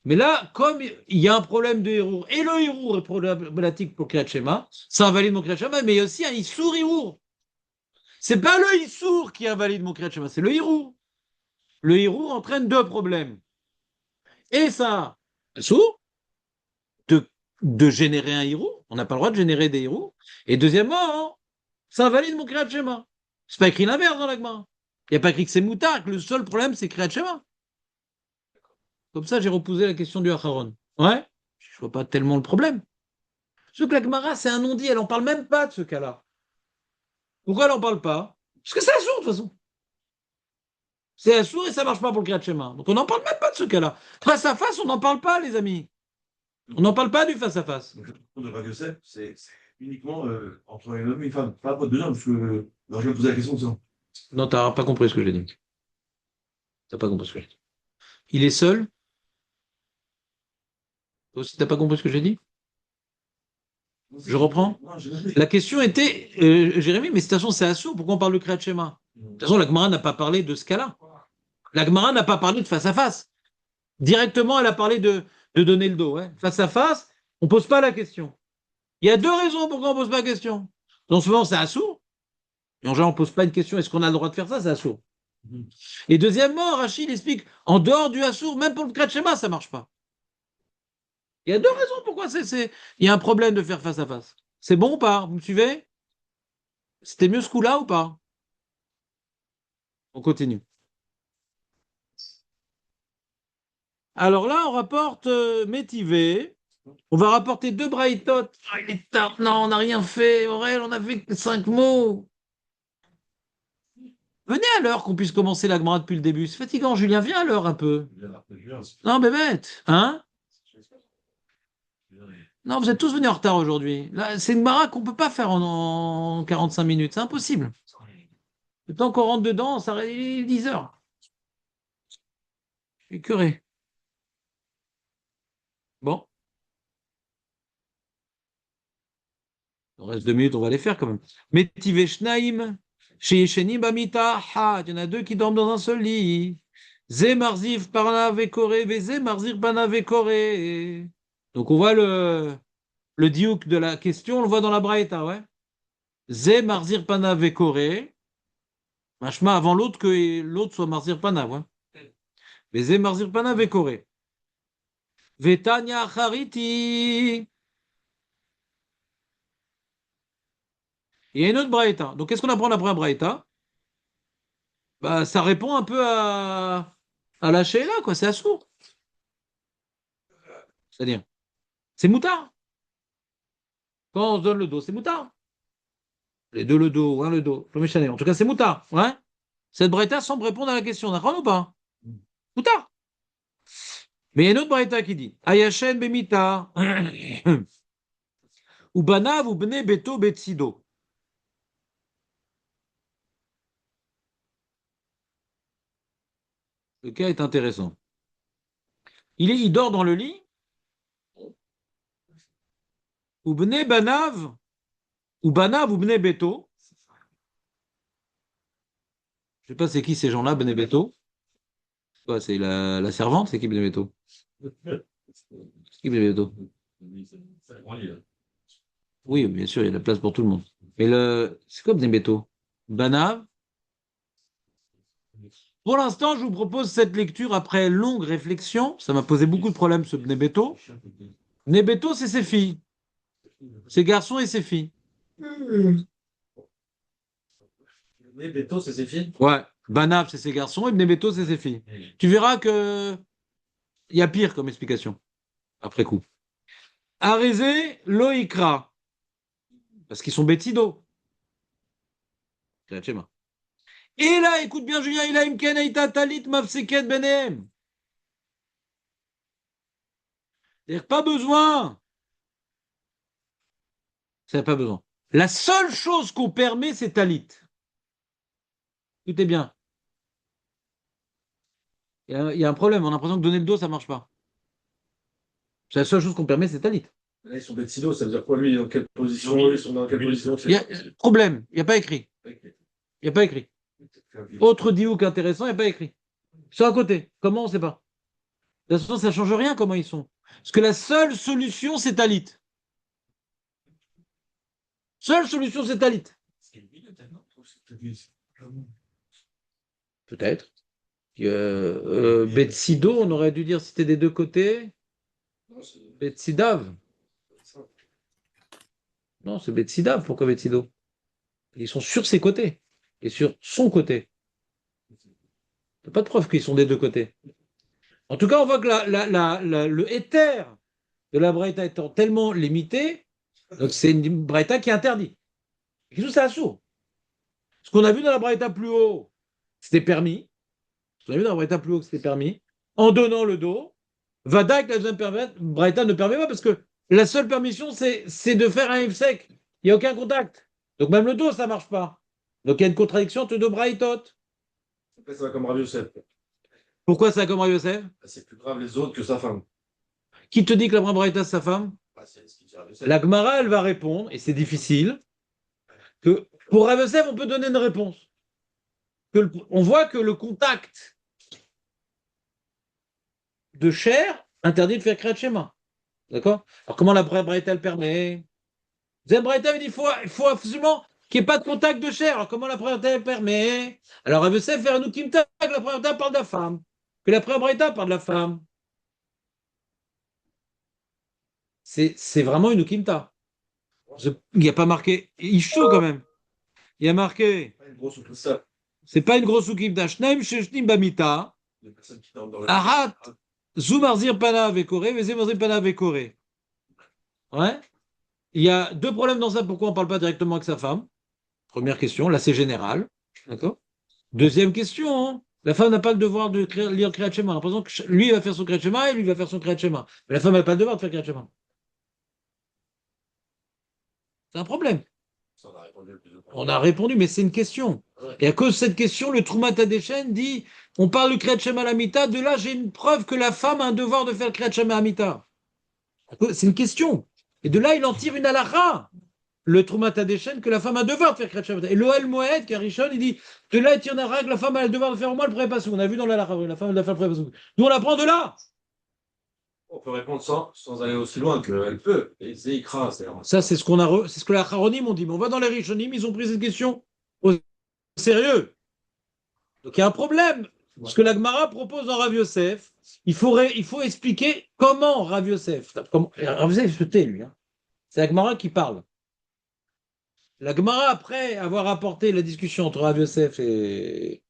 Mais là, comme il y a un problème de Hirour, et le Hirour est problématique pour Kriyat Shema, ça invalide mon Kriyat Shema, mais il y a aussi un Issour Hirour. C'est pas le Issour qui invalide mon Kriyat Shema, c'est le Hirour. Le Hirour entraîne deux problèmes. Et ça, Issour, de générer un Hirour, on n'a pas le droit de générer des Hirours. Et deuxièmement, ça invalide mon Kriyat Shema. C'est pas écrit l'inverse dans l'Agma. Il n'y a pas écrit que c'est moutard, que le seul problème c'est Kriyat Shema. Comme ça, j'ai repoussé la question du Acharon. Ouais, je vois pas tellement le problème. Ce que la Gemara, c'est un non-dit, elle n'en parle même pas de ce cas-là. Pourquoi elle n'en parle pas? Parce que c'est assourd, de toute façon. C'est assourd et ça marche pas pour le Kriyat Shema. Donc on n'en parle même pas de ce cas-là. Face à face, on n'en parle pas, les amis. On n'en parle pas du face à face.
Donc, le de Radio 7, c'est uniquement entre un homme et une femme, pas entre deux hommes, parce que je vais poser la question de ça.
Non, t'as pas compris ce que j'ai dit. T'as pas compris ce que j'ai dit. Il est seul. Toi aussi, t'as pas compris ce que j'ai dit? Je reprends.
Non,
La question était, Jérémy, mais de toute façon, c'est assourd. Pourquoi on parle de Kriyat Shema? De toute façon, la Gemara n'a pas parlé de ce cas-là. La Gemara n'a pas parlé de face à face. Directement, elle a parlé de donner le dos. Ouais. Face à face, on ne pose pas la question. Il y a deux raisons pourquoi on ne pose pas la question. Non seulement c'est assourd, et en général, on ne pose pas une question, est-ce qu'on a le droit de faire ça? C'est assourd. Et deuxièmement, Rachid explique, en dehors du assourd, même pour le Kriyat Shema, ça ne marche pas. Il y a deux raisons pourquoi il y a un problème de faire face à face. C'est bon ou pas? Vous me suivez? C'était mieux ce coup-là ou pas? On continue. Alors là, on rapporte Métivé. On va rapporter deux braïtot. Ah, il est tard. Non, on n'a rien fait. Aurel, on a fait que 5 mots. Venez à l'heure qu'on puisse commencer la Gemara depuis le début. C'est fatigant, Julien. Viens à l'heure un peu. Non, mais bête. Hein? Non, vous êtes tous venus en retard aujourd'hui. Là, c'est une Gemara qu'on ne peut pas faire en 45 minutes. C'est impossible. Le temps qu'on rentre dedans, ça va 10 heures. Je suis curé. Bon. Il reste 2 minutes, on va les faire quand même. Metive Shnaim, chez Yeshenim Bamita, il y en a deux qui dorment dans un seul lit. Ze Marzif Parnave Kore, Ze Marzir Panave Kore. Donc on voit le diouk de la question, on le voit dans la Braïta, ouais. Ze Marzir Panave Kore. Machma avant l'autre que l'autre soit Marzir Panav, ouais. Ze Marzir Panave Kore. Vetania Chariti. Il y a une autre Braïta. Donc qu'est-ce qu'on apprend après la Braïta? Bah, ça répond un peu à la Sheila, quoi. C'est assourd. C'est-à-dire, c'est moutard. Quand on se donne le dos, c'est moutard. Les deux le dos, un le dos. Le méchané. En tout cas, c'est moutard. Ouais. Cette Braïta semble répondre à la question. D'accord ou pas? Moutard. Mais il y a une autre Braïta qui dit Ayashen bemita ou banav ou bne beto betsido. Le cas est intéressant. Il dort dans le lit. Ou bne banav ou banav ou bne beto. Je sais pas c'est qui ces gens-là, bne beto. Quoi, c'est la servante, c'est qui bne beto? C'est qui bne beto? Oui, bien sûr, il y a de la place pour tout le monde. Mais c'est quoi bne beto? Banav Pour l'instant, je vous propose cette lecture après longue réflexion. Ça m'a posé beaucoup de problèmes, ce Bnebeto. Bnebeto, c'est ses filles. Ses garçons et ses filles.
Mais Beto, c'est ses filles.
Ouais. Banav, c'est ses garçons et Bnebeto, c'est ses filles. Tu verras que il y a pire comme explication, après coup. Arézé, Loïkra. Parce qu'ils sont bétido. Et là, écoute bien, Julien, il a une kenaïta talit mafseket benem. C'est-à-dire pas besoin. Ça n'a pas besoin. La seule chose qu'on permet, c'est talit. Écoutez bien. Il y a un problème. On a l'impression que donner le dos, ça marche pas. C'est la seule chose qu'on permet, c'est talit.
Là, ils sont Betsido, ça veut dire quoi, lui, dans quelle position? Ils sont dans quelle position?
Il y a problème. Il n'y a pas écrit. Il n'y a pas écrit. Autre diouk intéressant, il n'y a pas écrit. Ils sont à côté. Comment, on ne sait pas. De toute façon, ça ne change rien comment ils sont. Parce que la seule solution, c'est talit. Seule solution, c'est talit. Peut-être. Betsido, on aurait dû dire si c'était des deux côtés. Betsidav. Non, c'est Betsidav. Pourquoi Betsido? Ils sont sur ses côtés. Et sur son côté. Il n'y a pas de preuve qu'ils sont des deux côtés. En tout cas, on voit que le éther de la Braïta étant tellement limité, donc c'est une Braïta qui est interdite. Et tout ça sourd. Ce qu'on a vu dans la Braïta plus haut, c'était permis. Ce qu'on a vu dans la Braïta plus haut, c'était permis. En donnant le dos, Vada avec la deuxième Braïta ne permet pas parce que la seule permission, c'est de faire un sec. Il n'y a aucun contact. Donc même le dos, ça ne marche pas. Donc il y a une contradiction entre deux Braïtot.
Après, ça va comme Rav Yosef.
Pourquoi ça comme Rav Yosef?
C'est plus grave les autres que sa femme.
Qui te dit que la première Braïta, c'est sa femme?
C'est ce qu'il dit Rav Yosef.
La Gemara, elle va répondre, et c'est difficile, que pour Rav Yosef, on peut donner une réponse. On voit que le contact de chair interdit de faire Kriyat Shema. D'accord? Alors comment la première Braïta, elle permet? Deuxième Braïta, elle dit il faut absolument qu'il n'y ait pas de contact de chair. Alors comment la première Braïta, elle permet? Alors Rav Yosef fait un Ukimta, que la première Braïta parle de la femme, que la première Braïta parle de la femme. C'est vraiment une Ukimta. Il n'y a pas marqué Ishto quand même. Il y a marqué.
Pas une grosse ou ça.
C'est pas une grosse Ukimta. Shnaim sheshnim bamita.
Les personnes qui dorment dans le.
Ahat. Zumarzir pana vekore. Vezemarzir pana vekore. Ouais. Il y a deux problèmes dans ça. Pourquoi on ne parle pas directement avec sa femme? Première question. Là, c'est général. D'accord. Deuxième question. Hein. La femme n'a pas le devoir de lire Kriyat Shema. On a l'impression que lui va faire son Kriyat Shema et lui va faire son Kriyat Shema. Mais la femme n'a pas le devoir de faire Kriyat Shema. C'est un problème.
Ça, on a répondu le plus de fois.
On a répondu, mais c'est une question. Et à cause de cette question, le Troumat Hadeshen dit on parle du Kriyat Shema Lamita, de là j'ai une preuve que la femme a un devoir de faire le Kriyat Shema Lamita. C'est une question. Et de là, il en tire une halakha, le Troumat Hadeshen, que la femme a un devoir de faire le Kriyat Shema Lamita. Et le El Moed, Karishon, il dit de là, il tire une halakha que la femme a le devoir de faire au moins le pré-passou. On a vu dans la halakha, la femme doit faire le pré-passou. Nous, on apprend de là.
On peut répondre sans aller aussi loin qu'elle peut. Et c'est Ikra.
Ça, c'est ce c'est ce que les Acharonim ont dit. Mais on va dans les Rishonim, ils ont pris cette question au sérieux. Donc il y a un problème. Ce que la Gemara propose dans Rav Yosef, il faut expliquer comment Rav Yosef. Rav Yosef se tait, lui. Hein. C'est la Gemara qui parle. La Gemara, après avoir apporté la discussion entre Rav Yosef et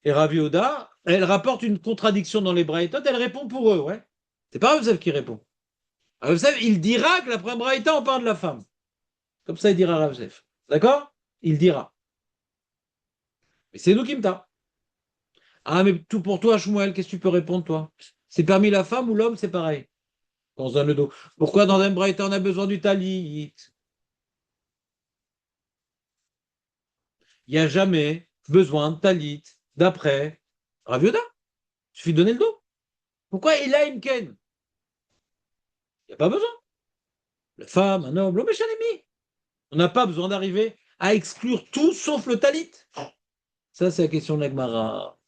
Rav Yehuda, elle rapporte une contradiction dans les Braïtot, elle répond pour eux. Ouais. C'est pas Rav Yosef qui répond. Rav Yosef, il dira que la première Braïta, on parle de la femme. Comme ça, il dira Rav Yosef. D'accord? Il dira. Mais c'est nous qui me tape. Ah, mais tout pour toi, Shmuel, qu'est-ce que tu peux répondre, toi? C'est permis la femme ou l'homme, c'est pareil. Dans un ledo. Pourquoi dans un braïta, on a besoin du talit? Il n'y a jamais besoin de talit d'après Rav Yehuda. Il suffit de donner le dos. Pourquoi il a une ken? Il n'y a pas besoin. La femme, un homme, l'homme est ennemi. On n'a pas besoin d'arriver à exclure tout sauf le talit. Ça, c'est la question de la Gemara.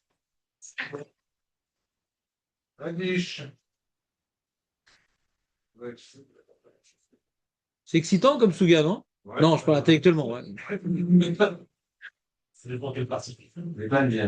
C'est excitant comme Suga, non?
Ouais,
Non, je parle intellectuellement. Ouais.
Ça dépend quelle partie. Mais pas bien.